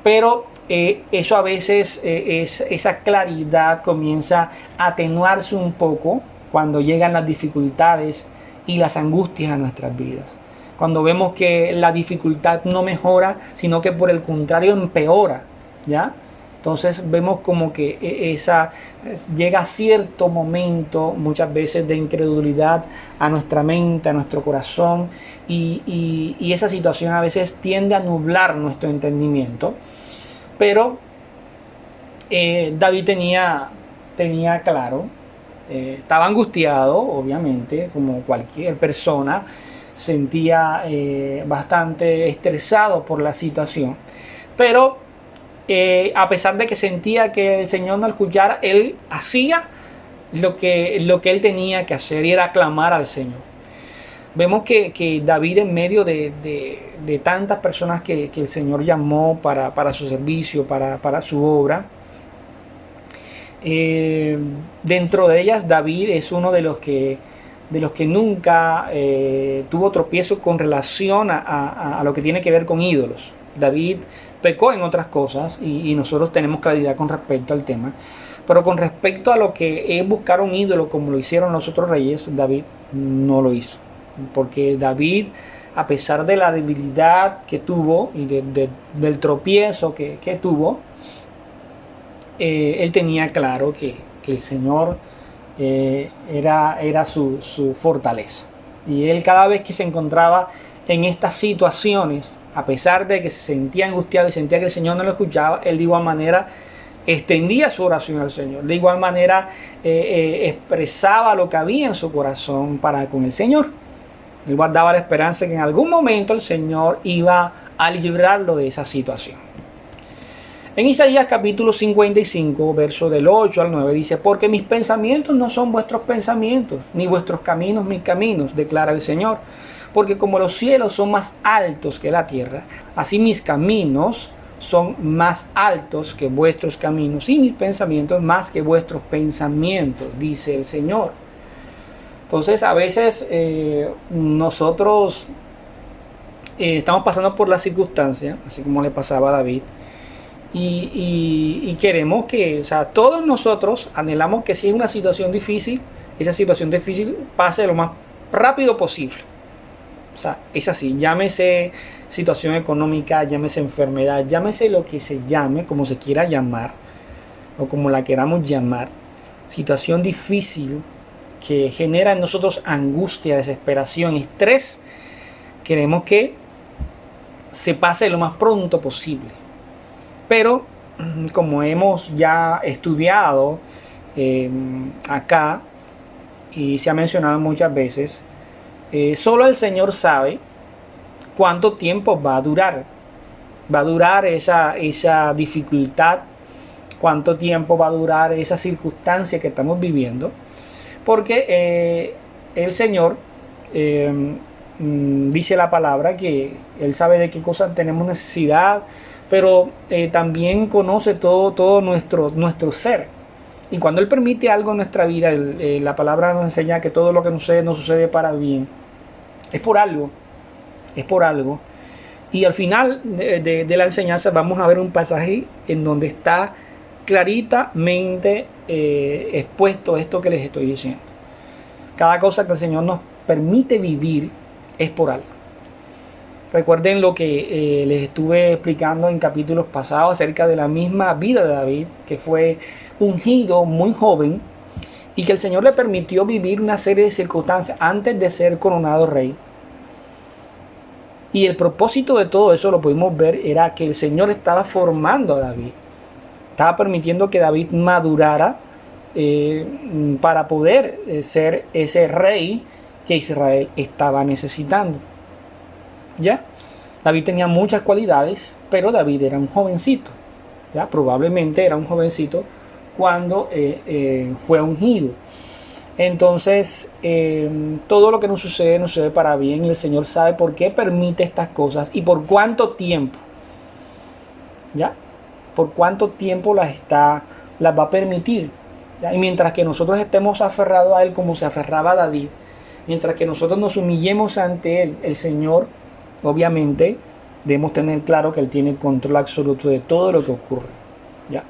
pero eso a veces, esa claridad comienza a atenuarse un poco cuando llegan las dificultades y las angustias a nuestras vidas. Cuando vemos que la dificultad no mejora, sino que por el contrario empeora, ¿ya? Entonces vemos como que llega cierto momento, muchas veces, de incredulidad a nuestra mente, a nuestro corazón, y esa situación a veces tiende a nublar nuestro entendimiento. Pero David tenía claro, estaba angustiado, obviamente, como cualquier persona, sentía bastante estresado por la situación, pero a pesar de que sentía que el Señor no escuchara, él hacía lo que él tenía que hacer, y era clamar al Señor. Vemos que David, en medio de tantas personas que el Señor llamó para su servicio, para su obra, dentro de ellas David es uno de los que nunca tuvo tropiezo con relación a lo que tiene que ver con ídolos. David pecó en otras cosas y nosotros tenemos claridad con respecto al tema, pero con respecto a lo que es buscar un ídolo como lo hicieron los otros reyes, David no lo hizo, porque David, a pesar de la debilidad que tuvo y del tropiezo que tuvo, él tenía claro que el Señor era su fortaleza. Y él, cada vez que se encontraba en estas situaciones, a pesar de que se sentía angustiado y sentía que el Señor no lo escuchaba, él de igual manera extendía su oración al Señor. De igual manera expresaba lo que había en su corazón para con el Señor. Él guardaba la esperanza que en algún momento el Señor iba a librarlo de esa situación. En Isaías capítulo 55, verso del 8 al 9 dice: porque mis pensamientos no son vuestros pensamientos, ni vuestros caminos mis caminos, declara el Señor. Porque como los cielos son más altos que la tierra, así mis caminos son más altos que vuestros caminos, y mis pensamientos más que vuestros pensamientos, dice el Señor. Entonces, a veces nosotros estamos pasando por la circunstancia, así como le pasaba a David, y queremos que, o sea, todos nosotros anhelamos que si es una situación difícil, esa situación difícil pase lo más rápido posible. O sea, es así, llámese situación económica, llámese enfermedad, llámese lo que se llame, como se quiera llamar, o como la queramos llamar, situación difícil que genera en nosotros angustia, desesperación, estrés, queremos que se pase lo más pronto posible. Pero, como hemos ya estudiado acá, y se ha mencionado muchas veces, solo el Señor sabe cuánto tiempo va a durar. Va a durar esa dificultad, cuánto tiempo va a durar esa circunstancia que estamos viviendo. Porque el Señor dice la palabra que Él sabe de qué cosas tenemos necesidad, pero también conoce todo nuestro ser. Y cuando Él permite algo en nuestra vida, la palabra nos enseña que todo lo que nos sucede para bien. Es por algo. Es por algo. Y al final de la enseñanza vamos a ver un pasaje en donde está claritamente expuesto esto que les estoy diciendo. Cada cosa que el Señor nos permite vivir es por algo. Recuerden lo que les estuve explicando en capítulos pasados acerca de la misma vida de David, que fue ungido muy joven y que el Señor le permitió vivir una serie de circunstancias antes de ser coronado rey. Y el propósito de todo eso, lo pudimos ver, era que el Señor estaba formando a David. Estaba permitiendo que David madurara para poder ser ese rey que Israel estaba necesitando. ¿Ya? David tenía muchas cualidades, pero David era un jovencito. ¿Ya? Probablemente era un jovencito cuando fue ungido. Entonces, todo lo que nos sucede para bien. El Señor sabe por qué permite estas cosas y por cuánto tiempo. ¿Ya? Por cuánto tiempo las va a permitir. ¿Ya? Y mientras que nosotros estemos aferrados a Él como se aferraba a David, mientras que nosotros nos humillemos ante Él, el Señor, obviamente, debemos tener claro que Él tiene el control absoluto de todo lo que ocurre. ¿Ya?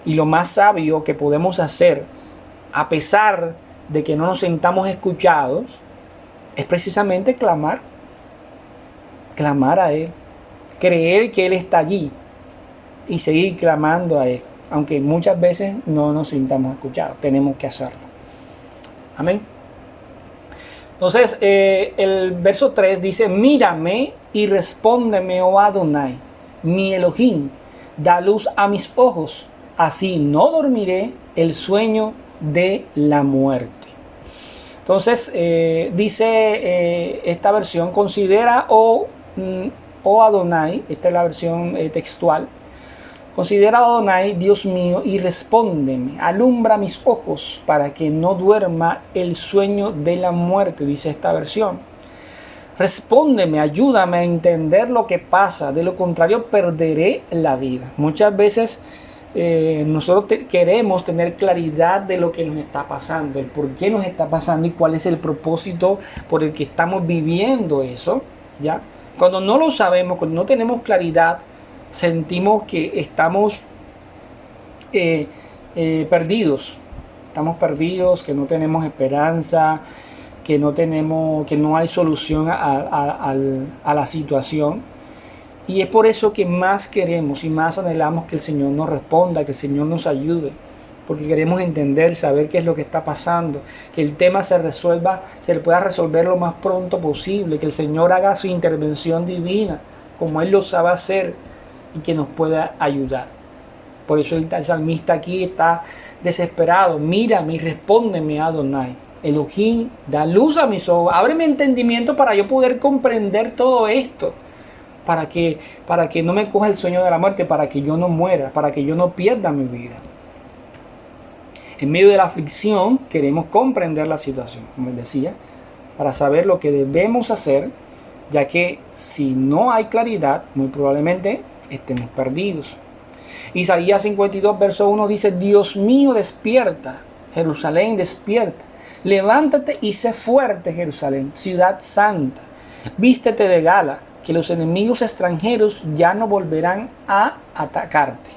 Y lo más sabio que podemos hacer, a pesar de que no nos sentamos escuchados, es precisamente clamar a Él, creer que Él está allí y seguir clamando a Él, aunque muchas veces no nos sintamos escuchados. Tenemos que hacerlo. Amén. Entonces, el verso 3 dice: mírame y respóndeme, oh Adonai, mi Elohim, da luz a mis ojos, así no dormiré el sueño de la muerte. Entonces dice esta versión, considera, oh Adonai, esta es la versión textual, considera, Adonai, Dios mío, y respóndeme, alumbra mis ojos para que no duerma el sueño de la muerte, dice esta versión. Respóndeme, ayúdame a entender lo que pasa, de lo contrario perderé la vida. Muchas veces nosotros queremos tener claridad de lo que nos está pasando, el por qué nos está pasando y cuál es el propósito por el que estamos viviendo eso, ¿ya? Cuando no lo sabemos, cuando no tenemos claridad, sentimos que estamos perdidos. Estamos perdidos, que no tenemos esperanza, que no hay solución a la situación. Y es por eso que más queremos y más anhelamos que el Señor nos responda, que el Señor nos ayude. Porque queremos entender, saber qué es lo que está pasando, que el tema se le pueda resolver lo más pronto posible, que el Señor haga su intervención divina, como Él lo sabe hacer, y que nos pueda ayudar. Por eso el salmista aquí está desesperado. Mírame y respóndeme, Adonai. Elohim, da luz a mis ojos, ábreme entendimiento para yo poder comprender todo esto. Para que no me coja el sueño de la muerte, para que yo no muera, para que yo no pierda mi vida. En medio de la aflicción queremos comprender la situación, como les decía, para saber lo que debemos hacer, ya que si no hay claridad, muy probablemente estemos perdidos. Isaías 52, verso 1 dice, Dios mío, despierta, Jerusalén, despierta. Levántate y sé fuerte, Jerusalén, ciudad santa. Vístete de gala, que los enemigos extranjeros ya no volverán a atacarte.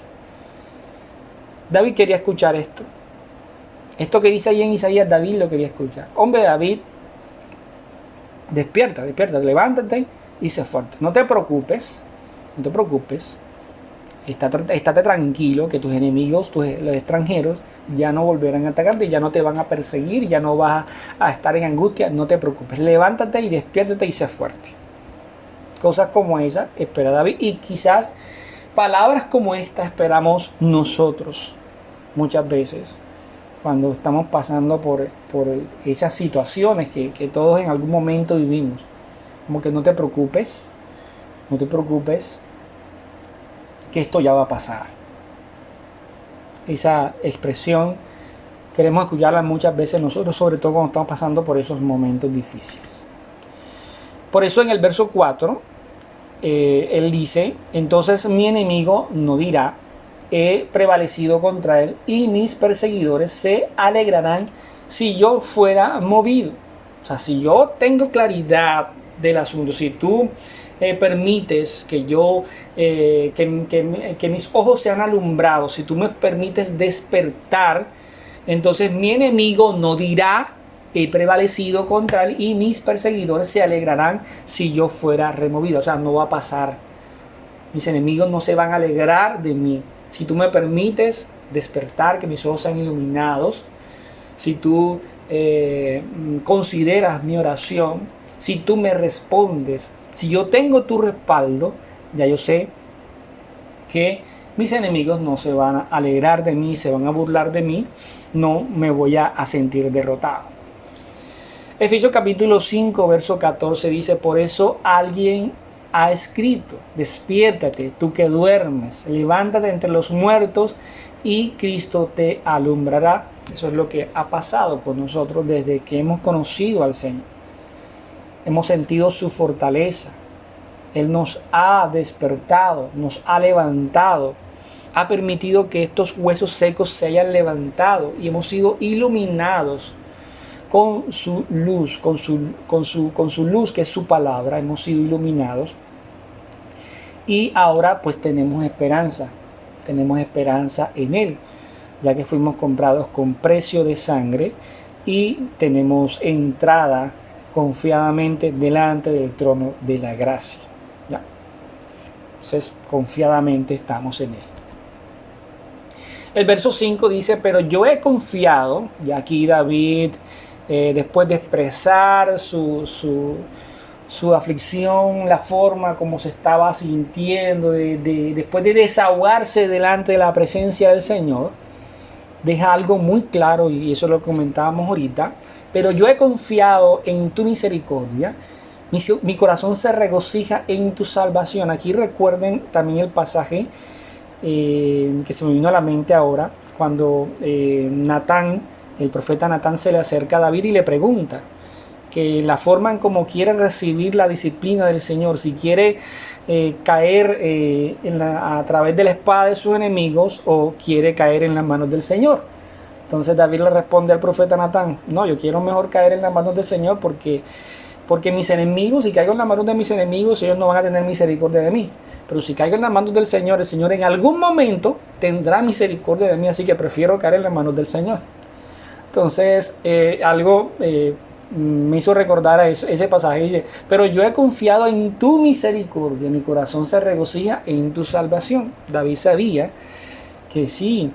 David quería escuchar esto. Esto que dice ahí en Isaías, David lo quería escuchar. Hombre, David, despierta, levántate y sé fuerte. No te preocupes. Estate tranquilo que tus enemigos, los extranjeros, ya no volverán a atacarte, ya no te van a perseguir, ya no vas a estar en angustia. No te preocupes. Levántate y despiértate y sé fuerte. Cosas como esa espera David, y quizás palabras como esta esperamos nosotros muchas veces cuando estamos pasando por esas situaciones que todos en algún momento vivimos. Como que no te preocupes, que esto ya va a pasar. Esa expresión queremos escucharla muchas veces nosotros, sobre todo cuando estamos pasando por esos momentos difíciles. Por eso en el verso 4, él dice, entonces mi enemigo no dirá, he prevalecido contra él, y mis perseguidores se alegrarán si yo fuera movido. O sea, si yo tengo claridad del asunto, si tú permites que que mis ojos sean alumbrados, si tú me permites despertar, entonces mi enemigo no dirá, he prevalecido contra él, y mis perseguidores se alegrarán si yo fuera removido. O sea, no va a pasar. Mis enemigos no se van a alegrar de mí. Si tú me permites despertar, que mis ojos sean iluminados, si tú consideras mi oración, si tú me respondes, si yo tengo tu respaldo, ya yo sé que mis enemigos no se van a alegrar de mí, se van a burlar de mí, no me voy a sentir derrotado. Efesios capítulo 5, verso 14 dice, por eso alguien ha escrito, despiértate, tú que duermes, levántate entre los muertos y Cristo te alumbrará. Eso es lo que ha pasado con nosotros desde que hemos conocido al Señor. Hemos sentido su fortaleza. Él nos ha despertado, nos ha levantado, ha permitido que estos huesos secos se hayan levantado y hemos sido iluminados con su luz, con su luz, que es su palabra. Hemos sido iluminados y ahora pues tenemos esperanza en Él, ya que fuimos comprados con precio de sangre y tenemos entrada confiadamente delante del trono de la gracia. ¿Ya? Entonces confiadamente estamos en Él. El verso 5 dice, pero yo he confiado, y aquí David, después de expresar su su aflicción, la forma como se estaba sintiendo, después de desahogarse delante de la presencia del Señor, deja algo muy claro, y eso lo comentábamos ahorita: pero yo he confiado en tu misericordia, mi corazón se regocija en tu salvación. Aquí recuerden también el pasaje que se me vino a la mente ahora, cuando Natán, el profeta Natán, se le acerca a David y le pregunta que la forma en cómo quiere recibir la disciplina del Señor, si quiere caer a través de la espada de sus enemigos, o quiere caer en las manos del Señor. Entonces David le responde al profeta Natán: no, yo quiero mejor caer en las manos del Señor, porque mis enemigos, si caigo en las manos de mis enemigos, ellos no van a tener misericordia de mí. Pero si caigo en las manos del Señor, el Señor en algún momento tendrá misericordia de mí, así que prefiero caer en las manos del Señor. Entonces, me hizo recordar a ese pasaje. Dice: pero yo he confiado en tu misericordia, mi corazón se regocija en tu salvación. David sabía que sí,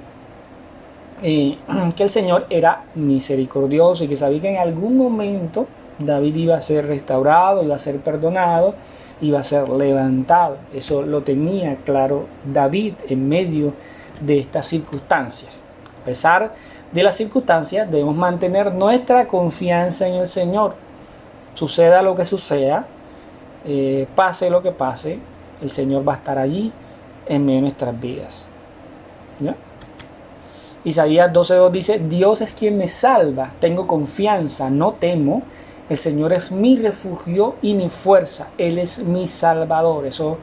que el Señor era misericordioso, y que sabía que en algún momento David iba a ser restaurado, iba a ser perdonado, iba a ser levantado. Eso lo tenía claro David en medio de estas circunstancias. A pesar de las circunstancias, debemos mantener nuestra confianza en el Señor. Suceda lo que suceda, pase lo que pase, el Señor va a estar allí en medio de nuestras vidas. ¿Ya? Isaías 12:2 dice: Dios es quien me salva, tengo confianza, no temo. El Señor es mi refugio y mi fuerza, Él es mi salvador. Eso,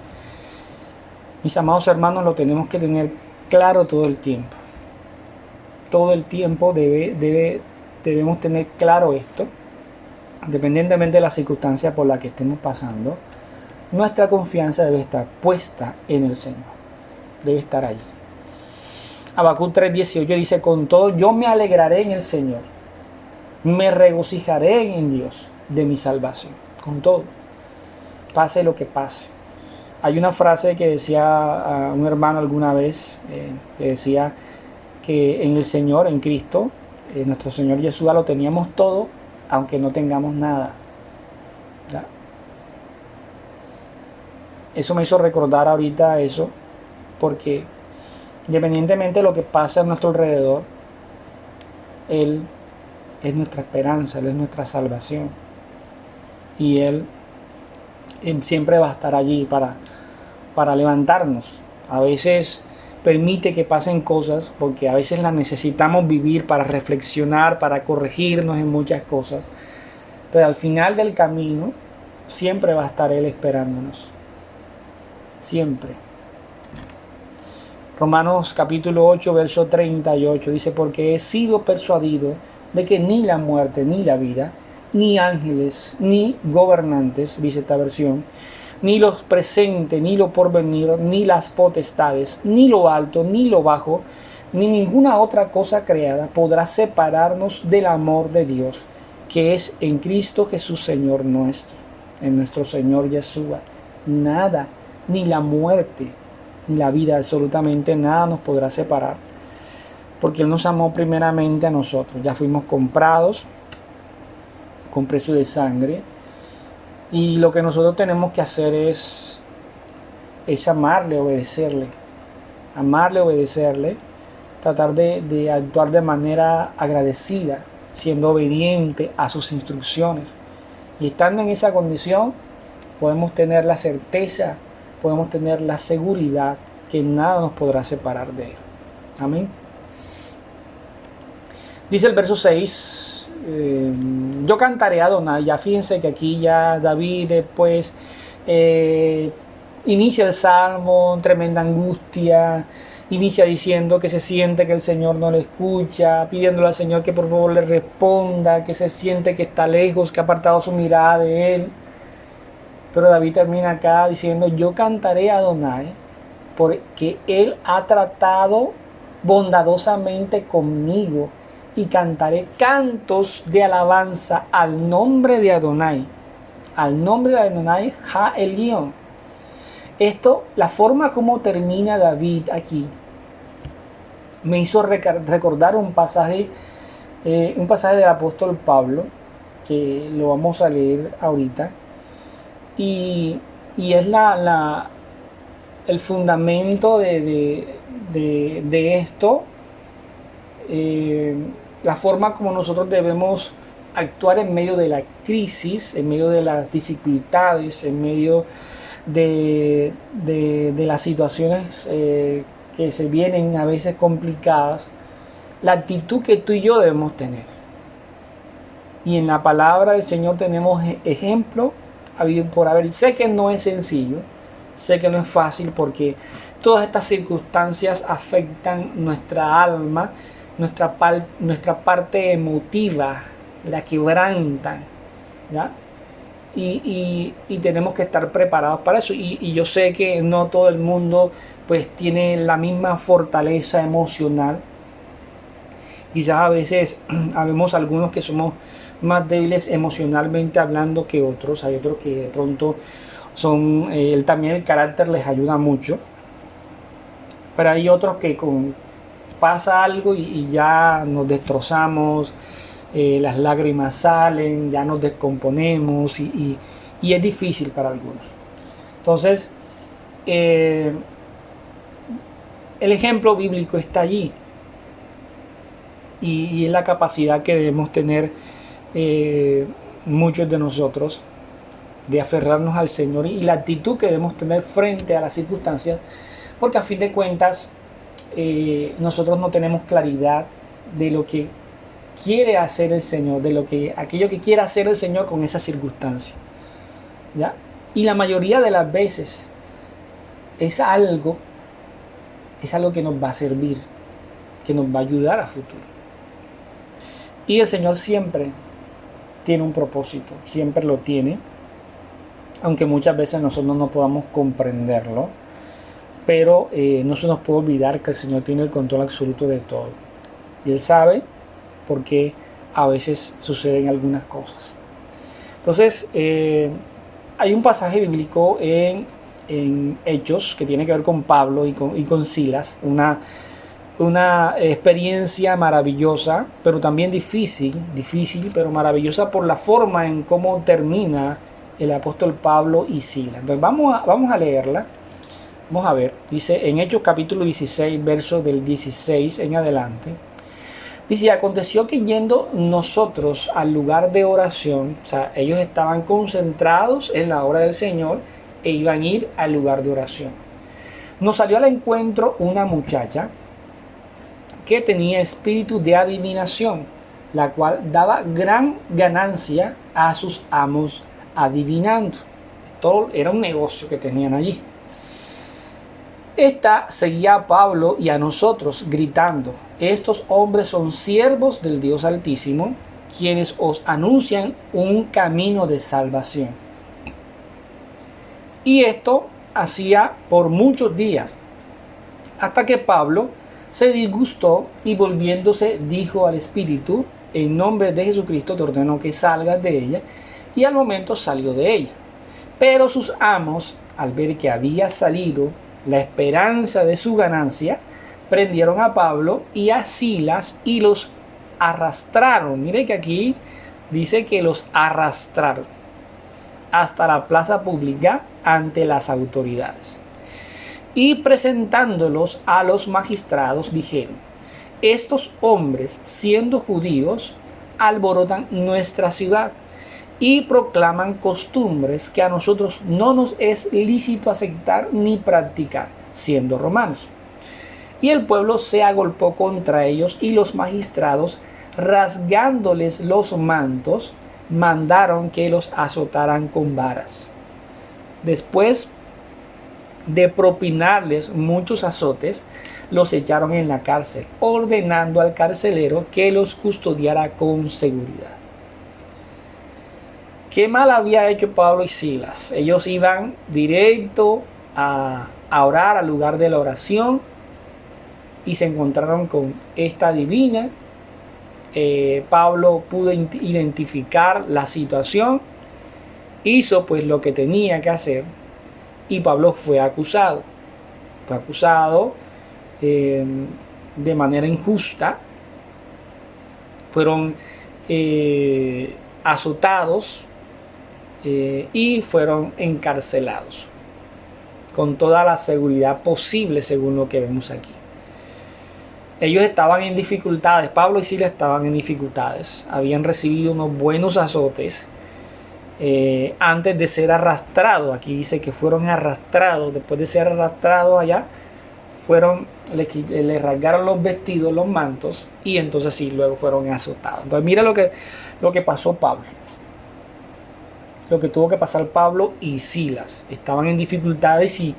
mis amados hermanos, lo tenemos que tener claro todo el tiempo. Todo el tiempo debemos tener claro esto, independientemente de la circunstancia por la que estemos pasando. Nuestra confianza debe estar puesta en el Señor, debe estar allí. Habacuc 3:18 dice: con todo yo me alegraré en el Señor, me regocijaré en Dios de mi salvación. Con todo, pase lo que pase. Hay una frase que decía a un hermano alguna vez, que decía que en el Señor, en Cristo, nuestro Señor Yeshua, lo teníamos todo, aunque no tengamos nada. ¿Ya? Eso me hizo recordar ahorita eso, porque independientemente de lo que pase a nuestro alrededor, Él es nuestra esperanza, Él es nuestra salvación. Y Él siempre va a estar allí para levantarnos. A veces permite que pasen cosas, porque a veces las necesitamos vivir para reflexionar, para corregirnos en muchas cosas. Pero al final del camino, siempre va a estar Él esperándonos. Siempre. Romanos capítulo 8, verso 38 dice: porque he sido persuadido de que ni la muerte, ni la vida, ni ángeles, ni gobernantes, dice esta versión, ni los presentes, ni lo porvenir, ni las potestades, ni lo alto, ni lo bajo, ni ninguna otra cosa creada podrá separarnos del amor de Dios, que es en Cristo Jesús, Señor nuestro. En nuestro Señor Yeshua, nada, ni la muerte, ni la vida, absolutamente nada nos podrá separar, porque Él nos amó primeramente a nosotros. Ya fuimos comprados con precio de sangre, y lo que nosotros tenemos que hacer es amarle, obedecerle, tratar de actuar de manera agradecida, siendo obediente a sus instrucciones. Y estando en esa condición, podemos tener la certeza, podemos tener la seguridad que nada nos podrá separar de Él. Amén. Dice el verso 6, yo cantaré a Adonai. Ya fíjense que aquí ya David después inicia el salmo en tremenda angustia, inicia diciendo que se siente que el Señor no le escucha, pidiéndole al Señor que por favor le responda, que se siente que está lejos, que ha apartado su mirada de Él. Pero David termina acá diciendo: yo cantaré a Adonai, porque Él ha tratado bondadosamente conmigo, y cantaré cantos de alabanza al nombre de Adonai, Ha Elión. Esto, la forma como termina David aquí, me hizo recordar un pasaje del apóstol Pablo, que lo vamos a leer ahorita, y, y es el fundamento de esto, eh, la forma como nosotros debemos actuar en medio de la crisis, en medio de las dificultades, en medio de las situaciones que se vienen a veces complicadas, la actitud que tú y yo debemos tener. Y en la palabra del Señor tenemos ejemplo habido por haber. Sé que no es sencillo, sé que no es fácil, porque todas estas circunstancias afectan nuestra alma, nuestra parte emotiva, la quebrantan, ¿ya? Y tenemos que estar preparados para eso. Y yo sé que no todo el mundo pues tiene la misma fortaleza emocional. Quizás a veces habemos algunos que somos más débiles emocionalmente hablando que otros. Hay otros que de pronto son, también el carácter les ayuda mucho. Pero hay otros que pasa algo y ya nos destrozamos, las lágrimas salen, ya nos descomponemos y es difícil para algunos. Entonces, el ejemplo bíblico está allí y es la capacidad que debemos tener muchos de nosotros de aferrarnos al Señor y la actitud que debemos tener frente a las circunstancias, porque a fin de cuentas nosotros no tenemos claridad de lo que quiere hacer el Señor, aquello que quiere hacer el Señor con esa circunstancia, ¿ya? Y la mayoría de las veces es algo que nos va a servir, que nos va a ayudar a futuro. Y el Señor siempre tiene un propósito, siempre lo tiene, aunque muchas veces nosotros no podamos comprenderlo, pero no se nos puede olvidar que el Señor tiene el control absoluto de todo. Y Él sabe por qué a veces suceden algunas cosas. Entonces, hay un pasaje bíblico en Hechos que tiene que ver con Pablo y con Silas, una experiencia maravillosa, pero también difícil, pero maravillosa por la forma en cómo termina el apóstol Pablo y Silas. Entonces vamos a leerla. Vamos a ver, dice en Hechos capítulo 16, verso del 16 en adelante. Dice, aconteció que yendo nosotros al lugar de oración, o sea, ellos estaban concentrados en la obra del Señor e iban a ir al lugar de oración. Nos salió al encuentro una muchacha que tenía espíritu de adivinación, la cual daba gran ganancia a sus amos adivinando. Todo era un negocio que tenían allí. Esta seguía a Pablo y a nosotros gritando, estos hombres son siervos del Dios Altísimo, quienes os anuncian un camino de salvación. Y esto hacía por muchos días, hasta que Pablo se disgustó y volviéndose dijo al espíritu, en nombre de Jesucristo te ordeno que salgas de ella, y al momento salió de ella. Pero sus amos, al ver que había salido la esperanza de su ganancia, prendieron a Pablo y a Silas y los arrastraron. Mire que aquí dice que los arrastraron hasta la plaza pública ante las autoridades. Y presentándolos a los magistrados dijeron, estos hombres, siendo judíos, alborotan nuestra ciudad y proclaman costumbres que a nosotros no nos es lícito aceptar ni practicar, siendo romanos. Y el pueblo se agolpó contra ellos y los magistrados, rasgándoles los mantos, mandaron que los azotaran con varas. Después de propinarles muchos azotes, los echaron en la cárcel, ordenando al carcelero que los custodiara con seguridad. ¿Qué mal había hecho Pablo y Silas? Ellos iban directo a orar al lugar de la oración y se encontraron con esta divina. Pablo pudo identificar la situación, hizo pues lo que tenía que hacer y Pablo fue acusado. Fue acusado de manera injusta. Fueron azotados y fueron encarcelados con toda la seguridad posible, según lo que vemos aquí. Ellos estaban en dificultades, Pablo y Silas estaban en dificultades, habían recibido unos buenos azotes antes de ser arrastrados. Aquí dice que fueron arrastrados, después de ser arrastrados allá, le rasgaron los vestidos, los mantos, y entonces sí, luego fueron azotados. Entonces mira lo que pasó Pablo. Lo que tuvo que pasar Pablo y Silas. Estaban en dificultades y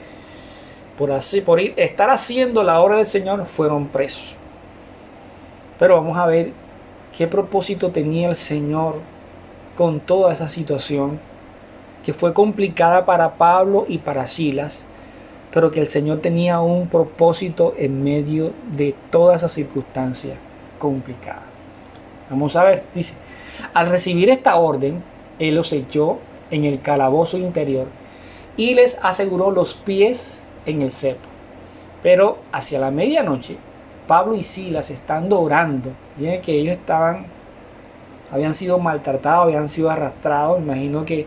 por estar haciendo la obra del Señor fueron presos. Pero vamos a ver qué propósito tenía el Señor con toda esa situación que fue complicada para Pablo y para Silas, pero que el Señor tenía un propósito en medio de toda esa circunstancia complicada. Vamos a ver, dice: al recibir esta orden, Él los echó en el calabozo interior y les aseguró los pies en el cepo. Pero hacia la medianoche, Pablo y Silas, estando orando, miren que ellos habían sido maltratados, habían sido arrastrados. Imagino que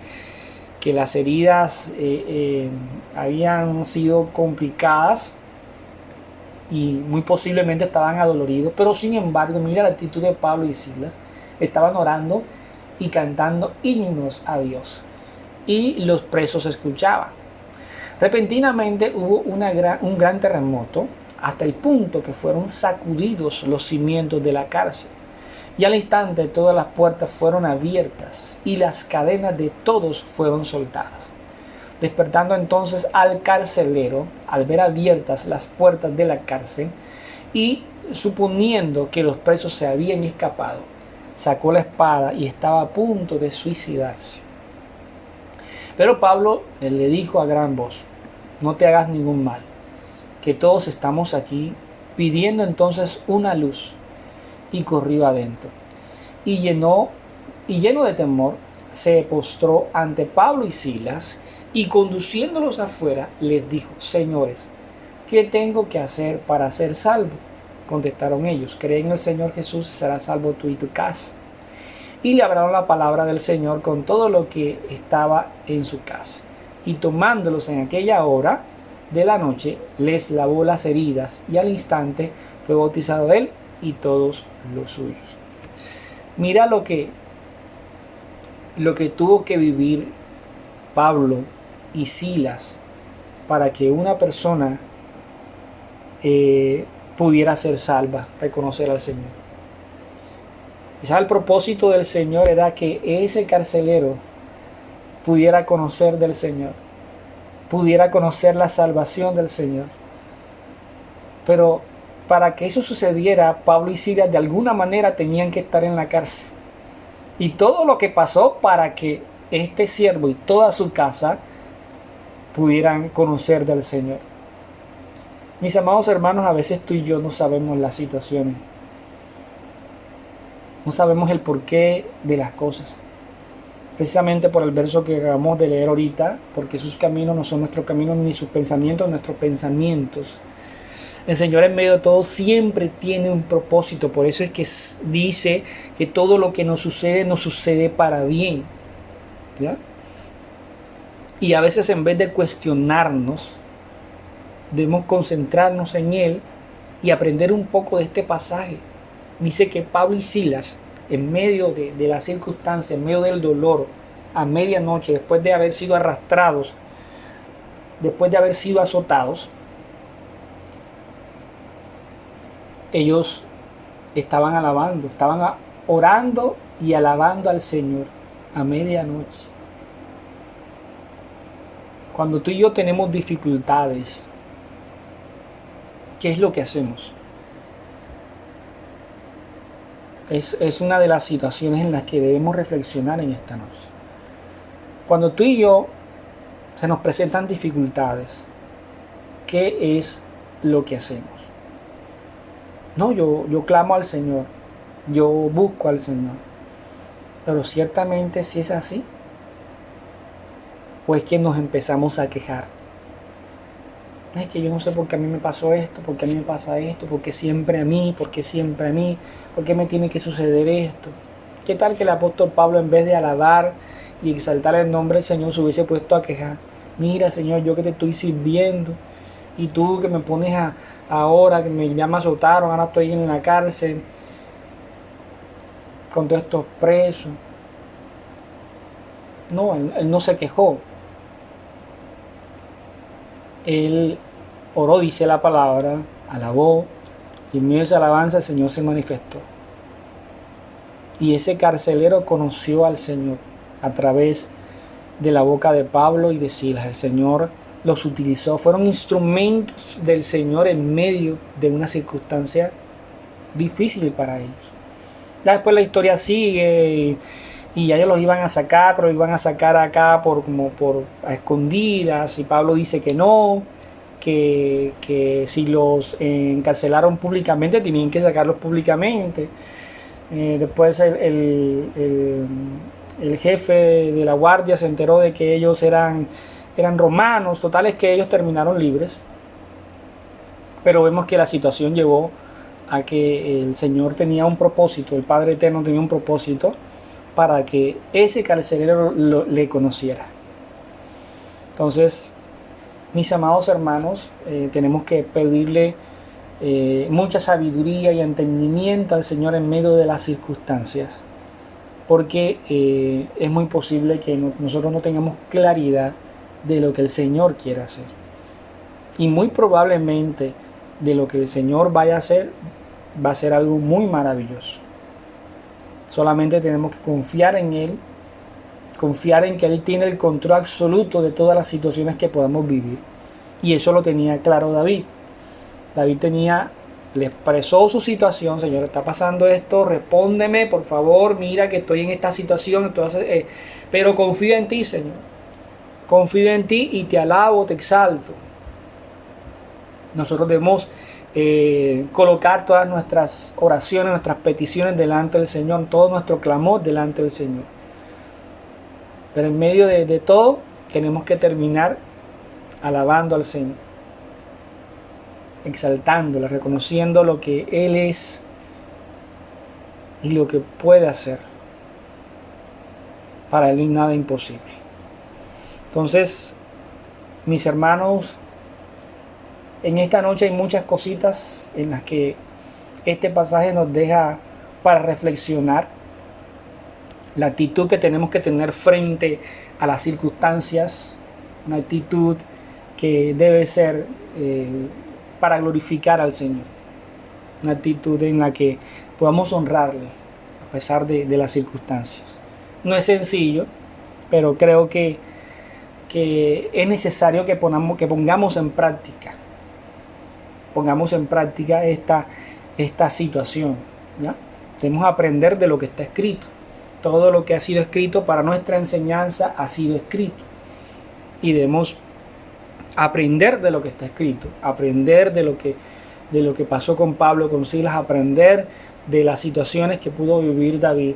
las heridas habían sido complicadas y muy posiblemente estaban adoloridos, pero sin embargo, mira la actitud de Pablo y Silas. Estaban orando y cantando himnos a Dios, y los presos escuchaban. Repentinamente hubo un gran terremoto, hasta el punto que fueron sacudidos los cimientos de la cárcel, y al instante todas las puertas fueron abiertas y las cadenas de todos fueron soltadas. Despertando entonces al carcelero, al ver abiertas las puertas de la cárcel y suponiendo que los presos se habían escapado, sacó la espada y estaba a punto de suicidarse. Pero Pablo le dijo a gran voz: no te hagas ningún mal, que todos estamos aquí. Pidiendo entonces una luz, y corrió adentro, y lleno de temor se postró ante Pablo y Silas, y conduciéndolos afuera les dijo: señores, ¿qué tengo que hacer para ser salvo? Contestaron ellos: cree en el Señor Jesús y serás salvo tú y tu casa. Y le hablaron la palabra del Señor con todo lo que estaba en su casa. Y tomándolos en aquella hora de la noche, les lavó las heridas, y al instante fue bautizado él y todos los suyos. Mira lo que tuvo que vivir Pablo y Silas para que una persona pudiera ser salva, reconocer al Señor. Quizás el propósito del Señor era que ese carcelero pudiera conocer del Señor, pudiera conocer la salvación del Señor. Pero para que eso sucediera, Pablo y Silas de alguna manera tenían que estar en la cárcel. Y todo lo que pasó para que este siervo y toda su casa pudieran conocer del Señor. Mis amados hermanos, a veces tú y yo no sabemos las situaciones. No sabemos el porqué de las cosas. Precisamente por el verso que acabamos de leer ahorita, porque sus caminos no son nuestros caminos, ni sus pensamientos nuestros pensamientos. El Señor en medio de todo siempre tiene un propósito. Por eso es que dice que todo lo que nos sucede para bien. ¿Ya? Y a veces, en vez de cuestionarnos, debemos concentrarnos en Él y aprender un poco de este pasaje. Dice que Pablo y Silas, en medio de la circunstancia, en medio del dolor, a medianoche, después de haber sido arrastrados, después de haber sido azotados, ellos estaban alabando, estaban orando y alabando al Señor a medianoche. Cuando tú y yo tenemos dificultades, ¿qué es lo que hacemos? Es una de las situaciones en las que debemos reflexionar en esta noche. Cuando tú y yo se nos presentan dificultades, ¿qué es lo que hacemos? No, yo clamo al Señor, yo busco al Señor. Pero ciertamente, si es así, o es que nos empezamos a quejar. Es que yo no sé por qué a mí me pasó esto, por qué a mí me pasa esto, por qué siempre a mí, por qué me tiene que suceder esto. ¿Qué tal que el apóstol Pablo, en vez de alabar y exaltar el nombre del Señor, se hubiese puesto a quejar. Mira, Señor, yo que te estoy sirviendo y tú que me pones ahora, que ya me azotaron, ahora estoy en la cárcel con todos estos presos. No, él no se quejó. Él oró, dice la palabra, alabó, y en medio de esa alabanza el Señor se manifestó. Y ese carcelero conoció al Señor a través de la boca de Pablo y de Silas. El Señor los utilizó, fueron instrumentos del Señor en medio de una circunstancia difícil para ellos. Ya después la historia sigue y ya ellos los iban a sacar, pero los iban a sacar acá como por a escondidas, y Pablo dice que no, que si los encarcelaron públicamente tenían que sacarlos públicamente. Después el jefe de la guardia se enteró de que ellos eran romanos. Total es que ellos terminaron libres, pero vemos que la situación llevó a que el Señor tenía un propósito, el Padre Eterno tenía un propósito para que ese carcelero le conociera. Entonces, mis amados hermanos, tenemos que pedirle mucha sabiduría y entendimiento al Señor en medio de las circunstancias, porque es muy posible que nosotros no tengamos claridad de lo que el Señor quiere hacer, y muy probablemente de lo que el Señor vaya a hacer va a ser algo muy maravilloso. Solamente tenemos que confiar en Él, confiar en que Él tiene el control absoluto de todas las situaciones que podamos vivir. Y eso lo tenía claro David. David le expresó su situación: Señor, está pasando esto, respóndeme, por favor, mira que estoy en esta situación, entonces, pero confío en ti, Señor. Confío en ti y te alabo, te exalto. Nosotros debemos colocar todas nuestras oraciones, nuestras peticiones delante del Señor, todo nuestro clamor delante del Señor. Pero en medio de todo tenemos que terminar alabando al Señor, exaltándole, reconociendo lo que Él es y lo que puede hacer. Para Él no hay nada imposible. Entonces, mis hermanos, en esta noche hay muchas cositas en las que este pasaje nos deja para reflexionar. La actitud que tenemos que tener frente a las circunstancias, una actitud que debe ser para glorificar al Señor, una actitud en la que podamos honrarle a pesar de las circunstancias. No es sencillo, pero creo que es necesario que pongamos en práctica esta situación, ¿ya? Debemos aprender de lo que está escrito. Todo lo que ha sido escrito para nuestra enseñanza ha sido escrito, y debemos aprender de lo que está escrito, aprender de lo que pasó con Pablo, con Silas, aprender de las situaciones que pudo vivir David,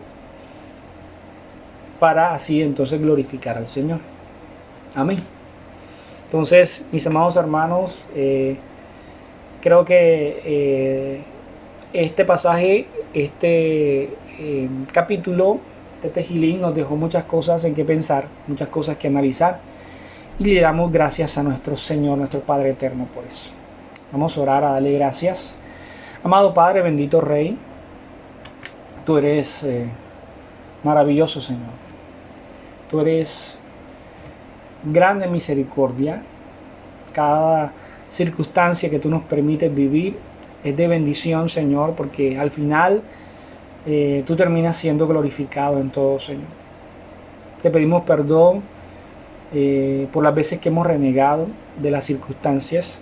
para así entonces glorificar al Señor. Amén. Entonces, mis amados hermanos, creo que este pasaje, este capítulo de Tehillim nos dejó muchas cosas en que pensar, muchas cosas que analizar, y le damos gracias a nuestro Señor, nuestro Padre Eterno, por eso. Vamos a orar, a darle gracias. Amado Padre, bendito Rey, tú eres maravilloso, Señor. Tú eres grande en misericordia. Cada circunstancia que tú nos permites vivir es de bendición, Señor, porque al final tú terminas siendo glorificado en todo, Señor. Te pedimos perdón por las veces que hemos renegado de las circunstancias,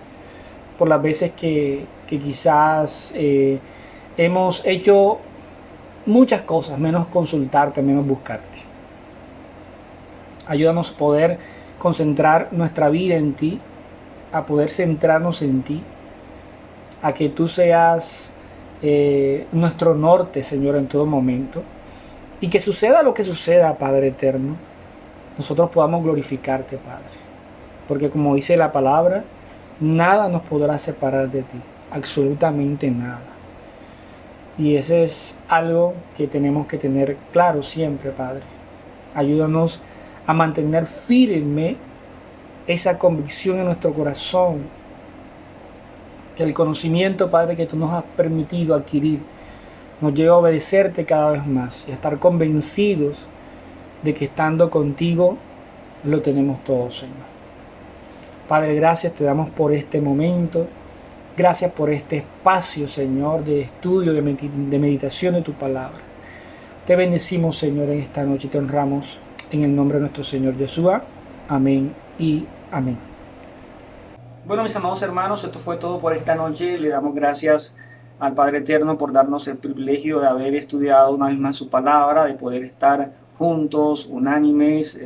por las veces que quizás hemos hecho muchas cosas menos consultarte, menos buscarte. Ayúdanos a poder concentrar nuestra vida en ti, a poder centrarnos en ti, a que tú seas nuestro norte, Señor, en todo momento, y que suceda lo que suceda, Padre Eterno, nosotros podamos glorificarte, Padre, porque como dice la palabra, nada nos podrá separar de ti, absolutamente nada. Y ese es algo que tenemos que tener claro siempre, Padre. Ayúdanos a mantener firme esa convicción en nuestro corazón, que el conocimiento, Padre, que tú nos has permitido adquirir, nos lleve a obedecerte cada vez más y a estar convencidos de que estando contigo lo tenemos todo, Señor. Padre, gracias te damos por este momento. Gracias por este espacio, Señor, de estudio, de meditación de tu palabra. Te bendecimos, Señor, en esta noche y te honramos en el nombre de nuestro Señor Yeshua. Amén y amén. Bueno, mis amados hermanos, esto fue todo por esta noche. Le damos gracias al Padre Eterno por darnos el privilegio de haber estudiado una vez más su palabra, de poder estar juntos, unánimes,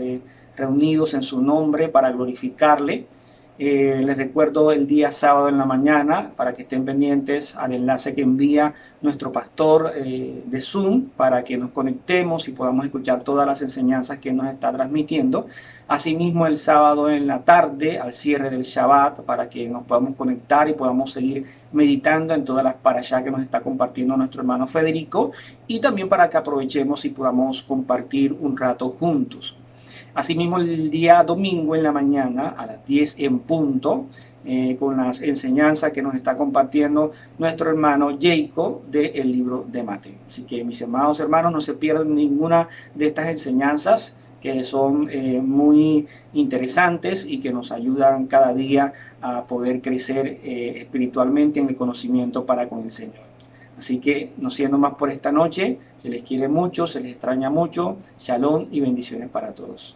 reunidos en su nombre para glorificarle. Les recuerdo el día sábado en la mañana para que estén pendientes al enlace que envía nuestro pastor de Zoom para que nos conectemos y podamos escuchar todas las enseñanzas que nos está transmitiendo. Asimismo, el sábado en la tarde, al cierre del Shabbat, para que nos podamos conectar y podamos seguir meditando en todas las parashá que nos está compartiendo nuestro hermano Federico, y también para que aprovechemos y podamos compartir un rato juntos. Asimismo, el día domingo en la mañana a las 10 en punto, con las enseñanzas que nos está compartiendo nuestro hermano Jacob del libro de Mateo. Así que, mis amados hermanos, no se pierdan ninguna de estas enseñanzas que son muy interesantes y que nos ayudan cada día a poder crecer espiritualmente en el conocimiento para con el Señor. Así que, no siendo más por esta noche, se les quiere mucho, se les extraña mucho. Shalom y bendiciones para todos.